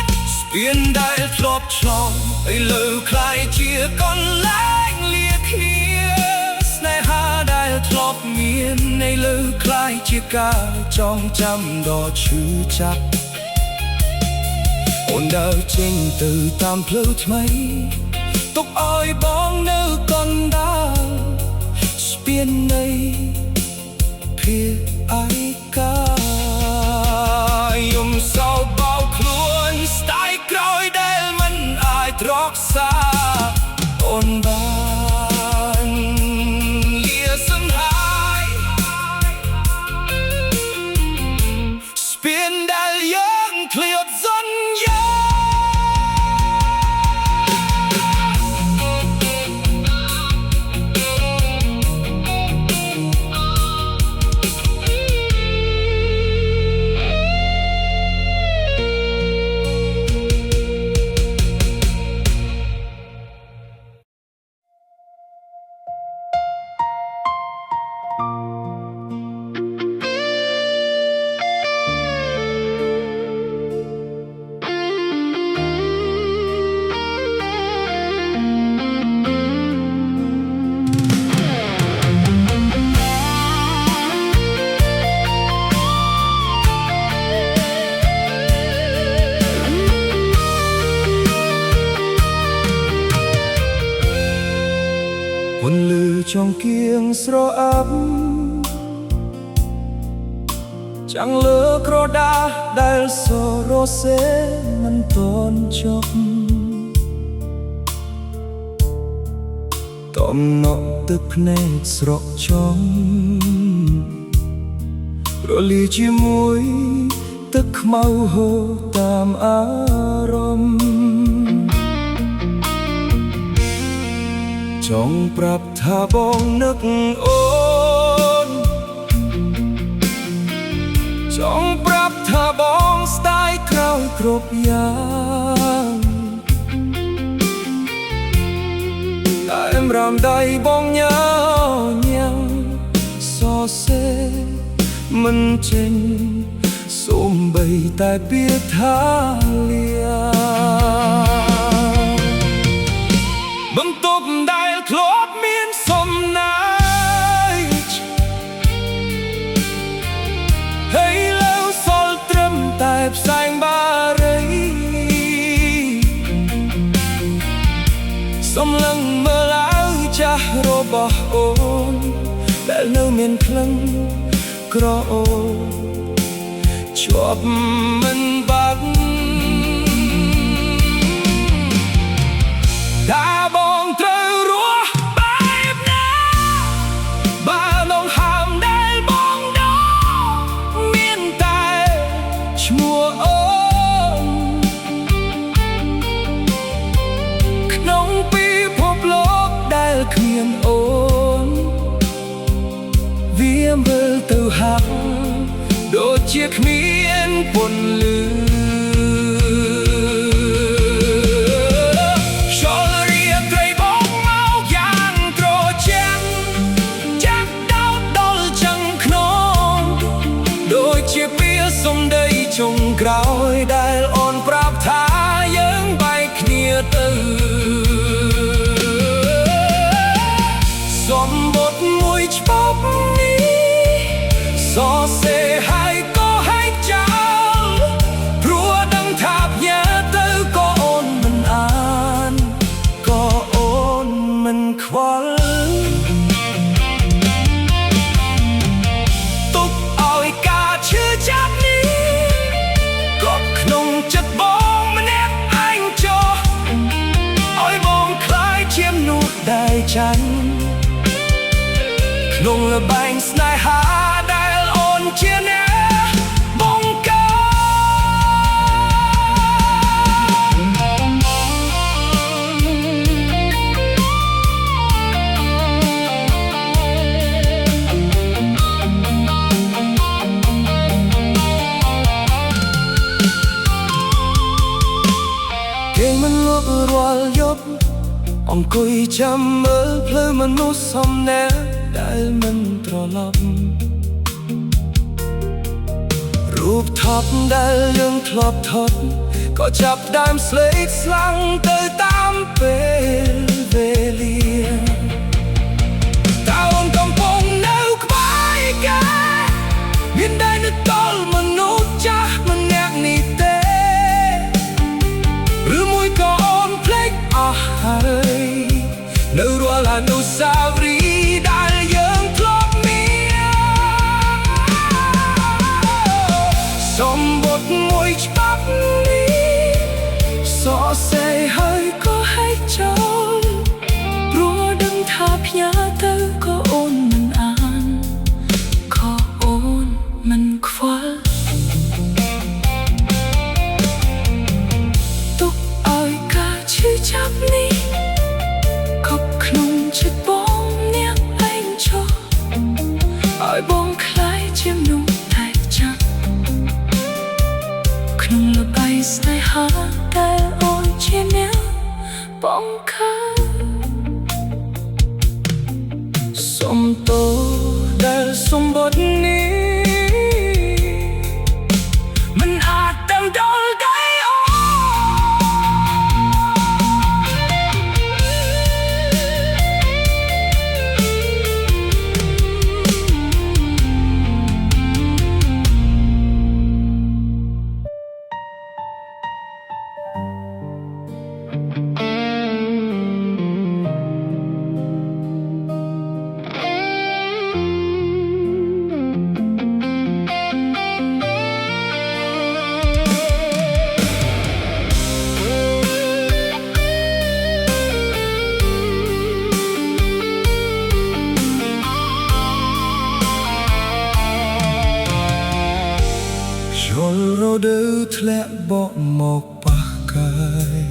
តស្ពានដែលធ្លាប់ឆ្លងឥឡូវคล้ายជាកន្លែងលាគ្នាស្នេហាដែលធ្លាប់មានឥឡូវคล้ายជាការចងចាំដ៏ឈឺចាប់អូនដើរចេញទៅតាមផ្លូវថ្មីទុកឲ្យបងនៅកណ្ដាលស្ពាននៃភាពឯកាយំសោកបោកខ្លួនស្ដាយក្រោយដែលមិនអាចរក្សាអូនបានលាសង្ហាយស្ពានដែលយើងឃ្លាតសន្យា ពន្លឺចង្គៀងស្រអាប់ចាំងលើក្រដាសដែលសរសេរមិនទាន់ចប់តំណក់ទឹកភ្នែកស្រក់ចំរលាយជាមួយទឹកខ្មៅហូរតាមអារម្មណ៍ចង់ប្រាប់ថាបងនឹកអូនចង់ប្រាប់ថាបងស្ដាយក្រោយគ្រប់យ៉ាងតែមរំដៃបងញ៉ាញ៉ាំសរសេរមិនចេញសូម្បីតែពាក្យថាលាបន្ទប់ដែលធ្លាប់មានសំណាចហើយលើសល់ត្រឹមតែផ្សែងបារីសំឡឹងមើលអាវចាស់របស់អូនដែលនៅមានក្លិនក្រអូបជាប់មិនបាត់តាបងត្រូវរស់បែបណាបើនងហាមដែលបងដោមានតែឈ្មោះអូនក្នុងពិភពលោកដែលគ្មានអូនវាមើលទៅហាក់ដូចជាគ្មានពន្លឺសំដីចុងក្រោយដែលអូនប្រាប់ថាយើងបែកគ្នាទៅសំបុត្រមួយច្បាប់នេះសរសេរហើយក៏ให้ចោលព្រោះដឹងថាផ្ញើទៅក៏អូនមិនអានក៏អូនមិនខ្វល់ទុកឲ្យការឈឺចាប់នេះក្នុង អង្គុយចាំមើលភ្លើងមនុស្សសំណាដែលមិនត្រឡប់រូបថតដែលយើងធ្លាប់ថតក៏ចាប់ដើមស្លេកស្លាំងទៅតាមពេលវេលាតើអូនកំពុងនៅក្បែរគេមានដែរនៅដល់មនុស្សចាស់ម្នាក់នេះទេឬមួយក៏អូនភ្លេចអស់ហើយនៅរាល់អនុស្សាវរីយ៍ដែលយើងធ្លាប់មានសំបុត្រមួយច្បាប់នេះសរសេរហើយក៏ให้ចោលព្រោះដឹងថាផ្ញើទៅក៏អូនមិនអានក៏អូនមិនខ្វល់ទុកឲ្យការឈឺចាប់នេះខប់ក្នុងចិត្តបងអ្នកឯងចោលឲ្យបងខ្លាយជាមនុស្សតែចាស់ក្នុងល្បែងស្នេហាដែលអូនជាអ្នកបងខាសុំទោសដែលសំបុត្រនេះមិនអាចទៅដល់ដៃអូនយល់រដូវធ្លាក់បកមកប៉ះកាយ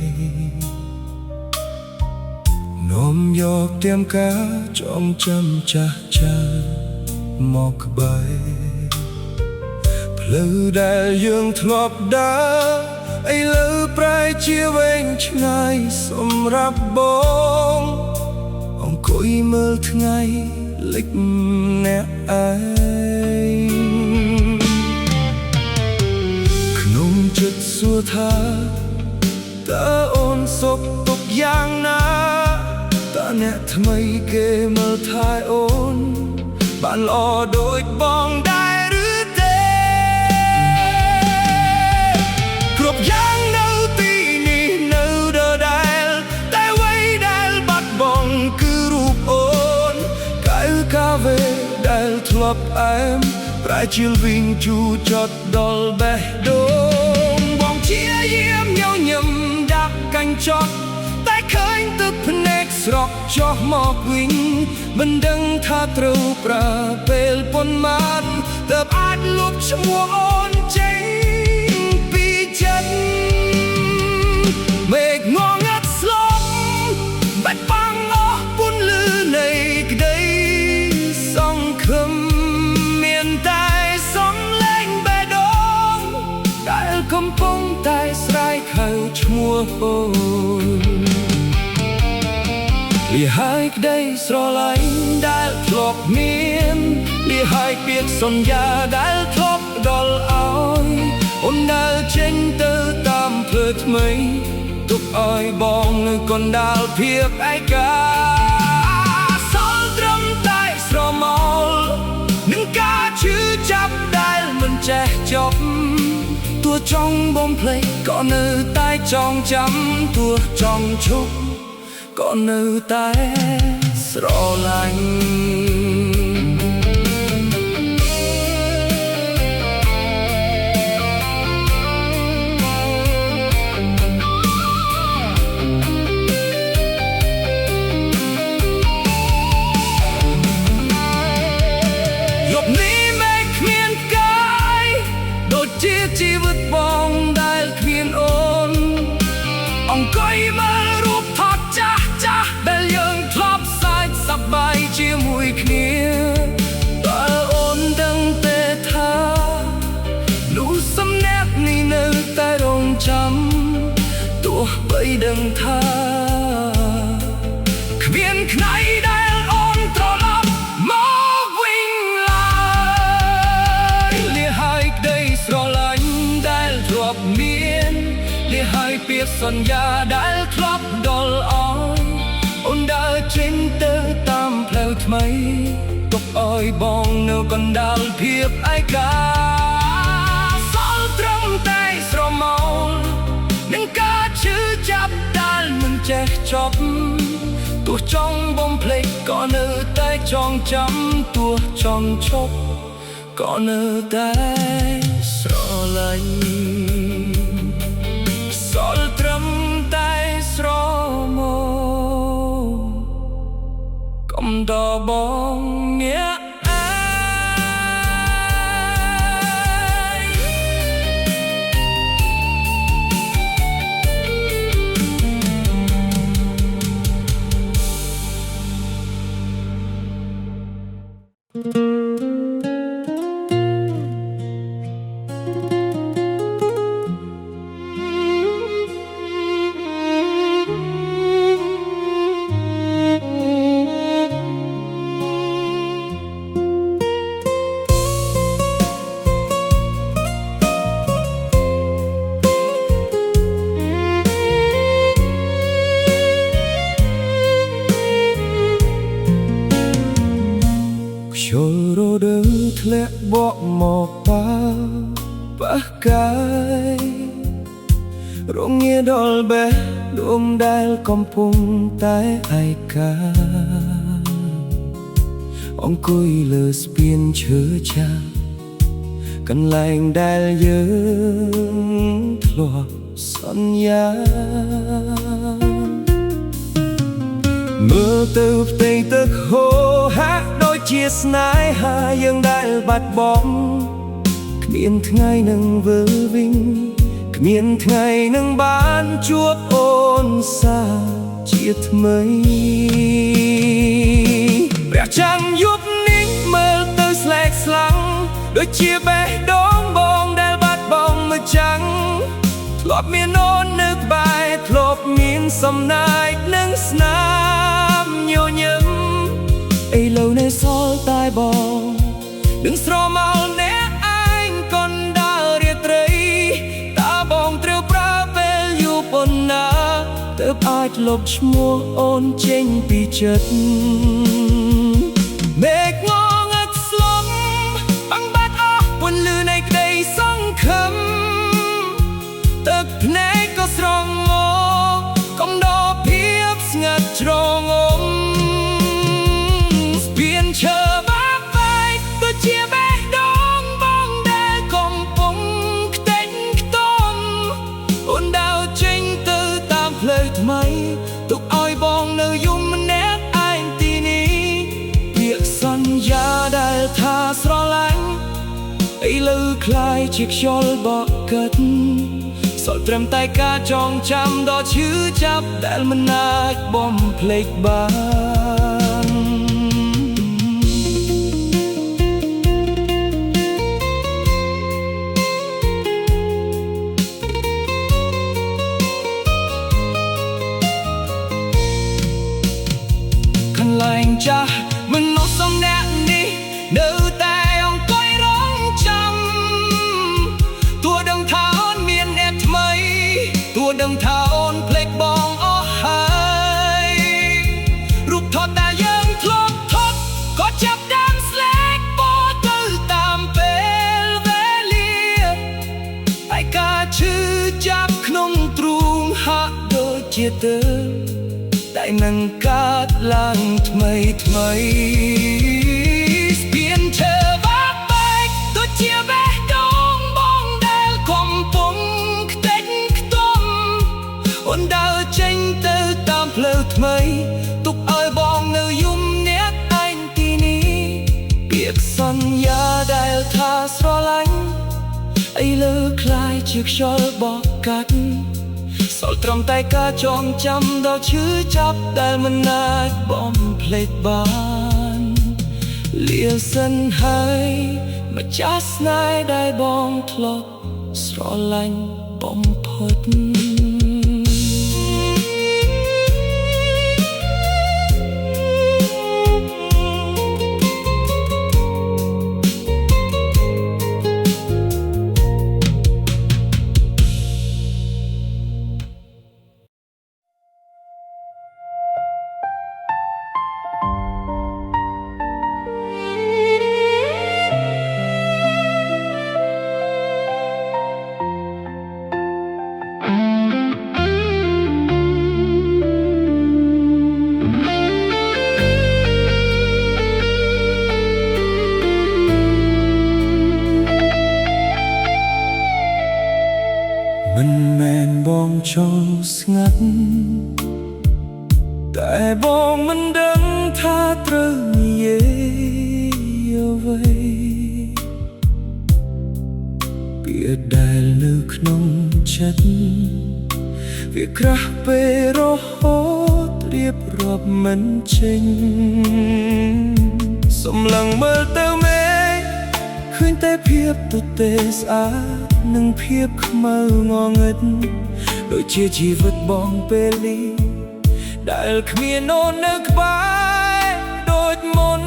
នាំយកទៀមការចងចាំចាស់ចាស់មកក្បែរផ្លូវដែលយើងធ្លាប់ដើរឥឡូវប្រែជាវែងឆ្ងាយសម្រាប់បងអង្គុយមើលថ្ងៃលិចអ្នកឯងចិត្តសួរថាតើអូនសុខទុក្ខយ៉ាងណាតើអ្នកថ្មីគេមើលថែអូនបានល្អដូចបងដែរឬទេគ្រប់យ៉ាងនៅទីនេះនៅដដែលតែអ្វីដែលបាត់បង់គឺរូបអូនកៅកាវេដែលធ្លាប់អែមប្រែជាវិញជូរចត់ដល់បេះដូងជាយាមញញឹមដាក់កាញ់ចត់តែឃើញទឹកភ្នែកស្រក់ចុះមកវិញមិនដឹងថាត្រូវប្រើពេលប៉ុន្មានទើបអាចលុបឈ្មោះអូនចេញពីចិត្តមេឃងងឹតស្លប់បាត់បង់អស់ពន្លឺនៃក្តីសង្ឃឹមមានតែសំឡេងបេះដូងដែលកំពុងតែស្រែកហៅឈ្មោះអូនលីហើយក្តីស្រឡាញ់ដែលធ្លាប់មានលីហើយពាក្យសន្យាដែលធ្លាប់ដល់ឲ្យអូនដើរចេញទៅតាមផ្លូវថ្មីទុកឲ្យបងនៅកណ្ដាលភាពឯកាសល់ត្រឹមតែស្រមោលនឹងការឈឺចាប់ដែលមិនចេះចប់ទោះចង់បំភ្លេចក៏នៅតែចងចាំទោះចង់ឈប់ក៏នៅតែស្រឡាញ់យប់នេះមេឃគ្មានកាយដូចជាជីវិតបងដែលគ្មានអូនអង្គុយមើលរូបថតចាស់ចាស់ដែលយើងធ្លាប់សើចសប្បាយជាមួយគ្នាតើអូនដឹងទេថានោះសំណាក់នេះនៅតែរងចាំទោះបីដឹងថា ហើយពាក្យសន្យាដែលធ្លាប់ដលអយអូនដើរចេញទៅតាមផ្លូវថ្មីទុកឲ្យបងនៅកណ្ដាលភាពឯកាសល់ត្រឹមតែស្រមោលនឹងការឈឺចាប់ដែលមិនចេះចប់ទោះចង់បំភ្លេចក៏នៅតែចងចាំទោះចង់ឈប់ក៏នៅតែស្រឡាញ់សល់ត្រឹមតែស្រមោលកុំតបងញាក់ចូលរដូវធ្លាក់បកមកប៉ះកាយរងាដល់បេះដូងដែលកំពុងតែឯកាអង្គុយលើស្ពានឈើឆាបកន្លែងដែលយើងធ្លាប់សន្យាមើលទៅផ្ទៃទឹកហូរហាក់ដូចជាស្នេហាយើងដែលបាត់បង់គ្មានថ្ងៃនឹងវិលវិញគ្មានថ្ងៃនឹងបានជួបអូនសាជាថ្មីព្រះច័ន្ទយប់នេះមើលទៅស្លែកស្លាំងដូចជាបេះដូងបងដែលបាត់បង់មួយចាំងធ្លាប់មានអូននៅក្បែរធ្លាប់មានសំណាយនឹងស្នាមញញឹមឥឡូវនេះសល់តែបងនឹងស្រមោលអ្នកឯងកណ្ដាលរាត្រីតើបងត្រូវប្រើពេលយូរប៉ុណ្ណាទើបអាចលុបឈ្មោះអូនចេញពីចិត្តមេឃងងឹតស្លុំបាំងបាត់អស់ពន្លឺនៃក្តីសង្ឃឹមទឹកភ្នែកក៏ស្រងមកកំដរភាពស្ងាត់ជ្រងំស្ពានឈើបាក់បែកដូចជាបេះដូងបងដែលកំពុងខ្ទេចខ្ទំអូនដើរចេញទៅតាមផ្លូវថ្មីទុកឲ្យបងនៅយំម្នាក់ឯងទីនេះពាក្យសន្យាដែលថាស្រឡាញ់ឥឡូវคล้ายជាខ្យល់បក់កាត់សល់ត្រឹមតែការចងចាំដ៏ឈឺចាប់ដែលមិនអាចបំភ្លេចបានកន្លែងចាស់មនុស្សសំណាក់នេះនៅតែអង្គុយរងចាំទោះដឹងថាអូនមានអ្នកថ្មីទោះដឹងថាអូនភ្លេចបងអស់ហើយរូបថតដែលយើងធ្លាប់ថតក៏ចាប់ដើមស្លេកបោះទៅតាមពេលវេលាឯកាឈឺចាប់ក្នុងទ្រូងហាក់ដូចជាទៅតែនឹងកើតឡើងថ្មីថ្មីស្ពានឈើបាក់បែកដូចជាបេះដូងបងដែលកំពុងខ្ទេចខ្ទំអូនដើរចេញទៅតាមផ្លូវថ្មីទុកឲ្យបងនៅយំអ្នកឯងទីនេះពាក្យសន្យាដែលថាស្រឡាញ់ឥឡូវคล้ายជាខ្យល់បក់កាត់សល់ត្រឹមតែការចងចាំដ៏ឈឺចាប់ដែលមិនអាចបំភ្លេចបានលាសិនហើយម្ចាស់ស្នេហ៍ដែលបងធ្លាប់ស្រឡាញ់បំផុត ។ มันแม่นบองจองสงัดแต่บองมันดังท่าตรึงเย่เอาไว้เปียดได้ลึกน้องชัดviệc ra về rõ điệp rộp mình trình sầm lặng mơ teo mê khuyên tay phiếp tụt tê xa nâng phiếp mơ ngò ngất đôi chia chỉ vượt bong bê ly đại lực miền ôn nước bay đôi môn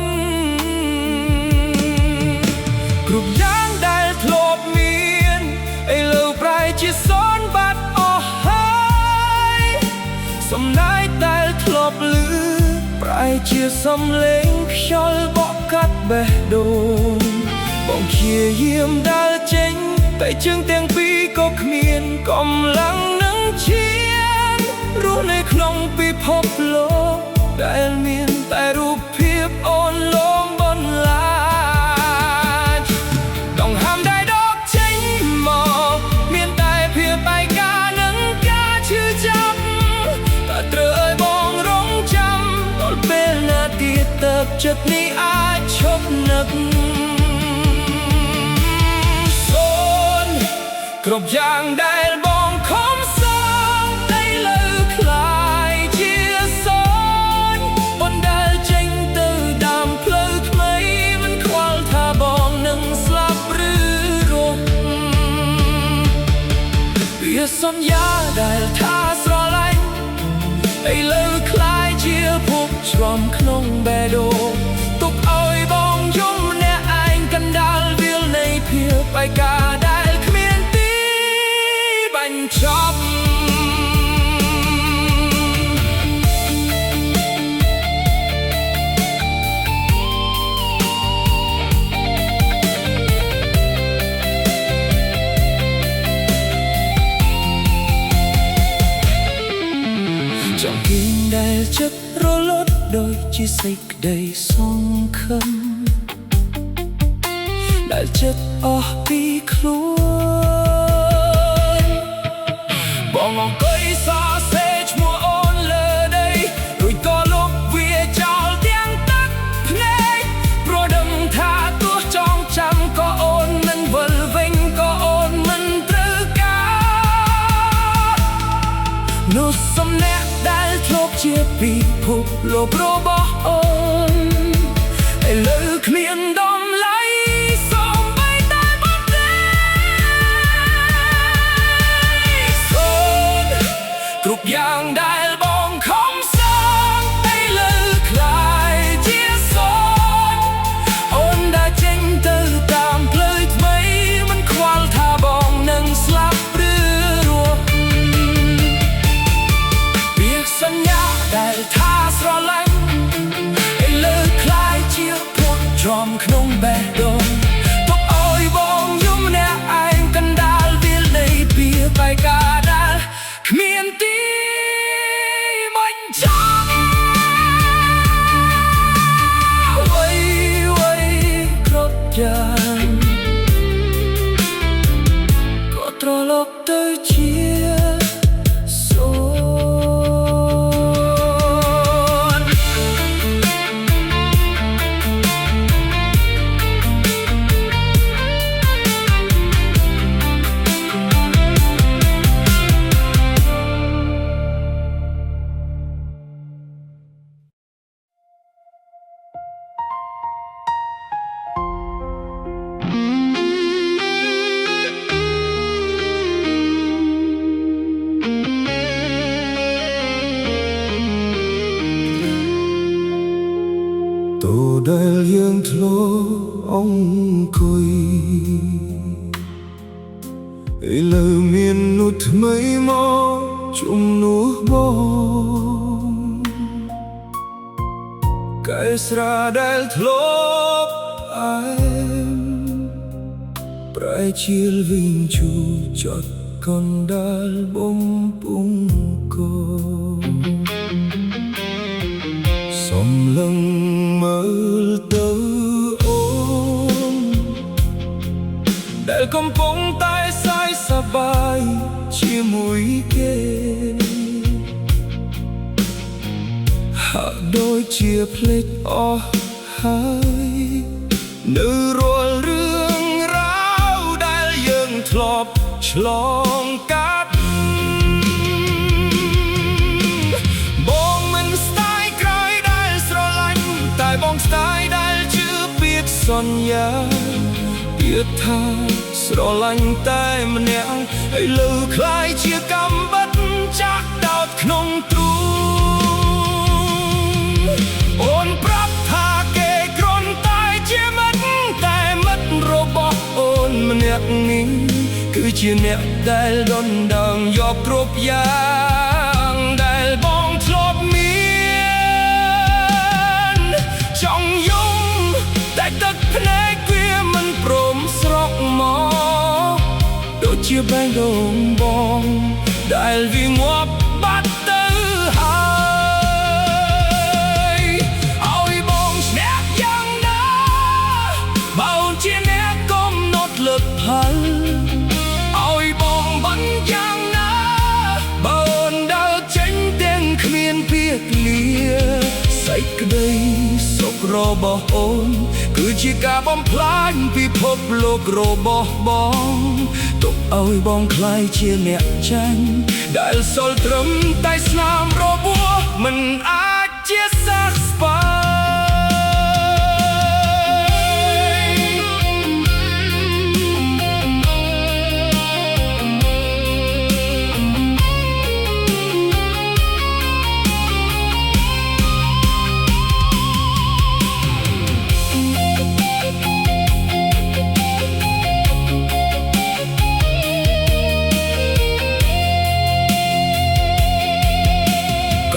group giang đại thộp miền ai lâu prai chỉ son bátสมนายตายทลบลือปลายเชียสมเล็งชอลบอกกัดเบโดนบอกเชียเยี่ยมดาเจ๋งแต่จึงเตียงปีก็เมียนกำลังนั่งเชียนรู้ในคลองปีพบโลกได้เมียนแต่รูปเพียบอ่อนลงบนลานต้องห้ามได้ดอกเจ๋งมอเมียนแต่เพียบไปกาหนึ่งกาชื่อจำเตยมองร้องจำตอนเป็นนาทีเติบจากนี้อาจชบหนักโซนกรบยางได้บองคมสองได้เลิกคลายเชียโซนบนได้เจ๋งตื่นดำเพลิดไหมมันควาลท่าบองหนึ่งสลับหรือรบเบียสัญญาได้ท่าสระไหลไอ้เลิกคลายเชียพบชรอมขนงแบโดตุกเอาไอ้บองยุ่มแน่ไอ้กันดาลเบียลในเพียไปกาได้เมียนตีบัญชอบจังกินได้จับรอลดโดยจีสิกได้สองคำได้จัดออกปีคล้วนบอกงก้อยซาเซจมัวอ่อนเลยได้รุ่ยก็ลบเวียจอลเตียงตักเพลงโปรดมท่าตัวจองจำก็อ่อนมันเวลเวงก็อ่อนมันตรึกานุสมแนได้ทบเชียปีผูกโลบโรบอนไอ้เลิกเมียนดอมไหลส่งใบตายบนเดโซนกรุบยางได้บองของสองไอ้เลิกคลายเชียโซนอ่อนได้เจ๋งตื่นตามเพลิดไหมมันควาลท่าบองหนึ่งสลับหรือรวมสัญญาได้ท่าสระไหลไอ้เลิกคลายเชียพวกจอมขนงแบโดนตกอ้อยบองยุ่มแน่ไอ้กันดาลเบียลในเปียไปกาดาลเมียนตีมันจำไว้ครบจางก็ตรอลบเตยเชียโซTô đầy dương thlo ông cười Ý lời miền nút mây mò chung nụ bom Cái sra đầy thlo em Prai chill vinh chu chọt con đal bom bung cô Som lưng mơ tơ ôm Đại công bóng តែសายសប្បាយជាមួយគេហាក់ដូចជាភ្លេចអស់ហើយនៅរាល់រឿងរ៉ាវដែលយើងធ្លាប់ឆ្លងកាត់បងមិនស្ដាយក្រោយដែលស្រឡាញ់តែបងស្ដាយដែលជឿពាក្យសន្យាពាក្យថាស្រឡាញ់តែម្នាក់ឲ្យលើคล้ายជាកំបិតចាក់ដោតក្នុងទ្រូងអូនប្រាប់ថាគេគ្រាន់តែជាមិត្តតែមិត្តរបស់អូនម្នាក់នេះគឺជាអ្នកដែលដណ្ដើមយកគ្រប់យ៉ាងដែលបងធ្លាប់មានចង់យំតែទឹកភ្នែកវាមិនព្រមស្រក់មកដូចជាបែងដូងបងដែលវាងាប់បាត់ទៅហើយឲ្យបងស្នេហ៍យ៉ាងណាបើអូនជាអ្នកកំណត់លើកផលឲ្យបងបានយ៉ាងណាបើអូនដើរចេញទាំងគ្មានពាក្យលាសេចក្តីសុខរបស់អូនគឺជាការបំផ្លាញពិភពលោករបស់បងទុកឲ្យបងคล้ายជាអ្នកចាញ់ដែលសល់ត្រឹមតែស្នាមរបួសមិនអាចជាសះស្បើ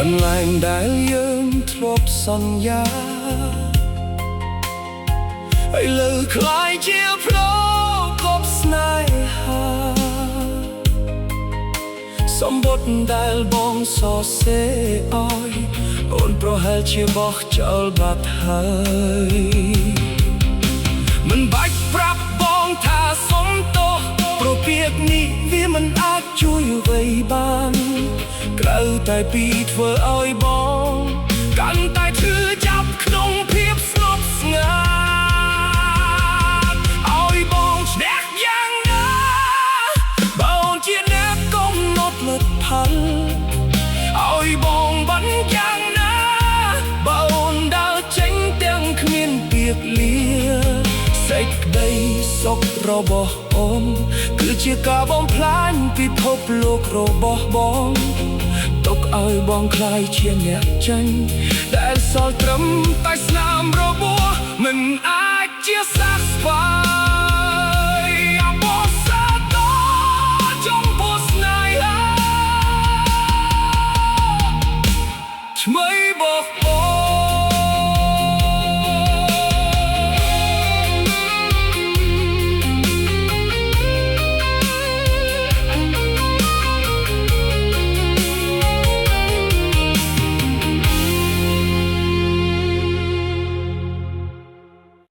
កន្លែងដែលយើងធ្លាប់សន្យាឲ្យលើคล้ายជាផ្លូវកប់ស្នេហាសម្បត្តិដែលបងសរសេរឲ្យអូនប្រហែលជាបោះចោលបាត់ហើយមិនបាច់ប្រាប់បងថាសុំទោសព្រោះពាក្យនេះវាមិនអាចជួយអ្វីបានក្រៅតែពីធ្វើឲ្យបងកាន់តែឈឺចាប់ក្នុងភាពស្ងប់ស្ងាត់ឲ្យបងស្នេហ៍យ៉ាងណាបើអូនជាអ្នកកំណត់លទ្ធផលឲ្យបងបានយ៉ាងណាបើអូនដើរចេញទាំងគ្មានពាក្យលាសេចក្តីសុខរបស់អូនគឺជាការបំផ្លាញពិភពលោករបស់បងទុកឲ្យបងคล้ายជាអ្នកចាញ់ដែលសល់ត្រឹមតែស្នាមរបួសមិនអាចជាសះស្បើ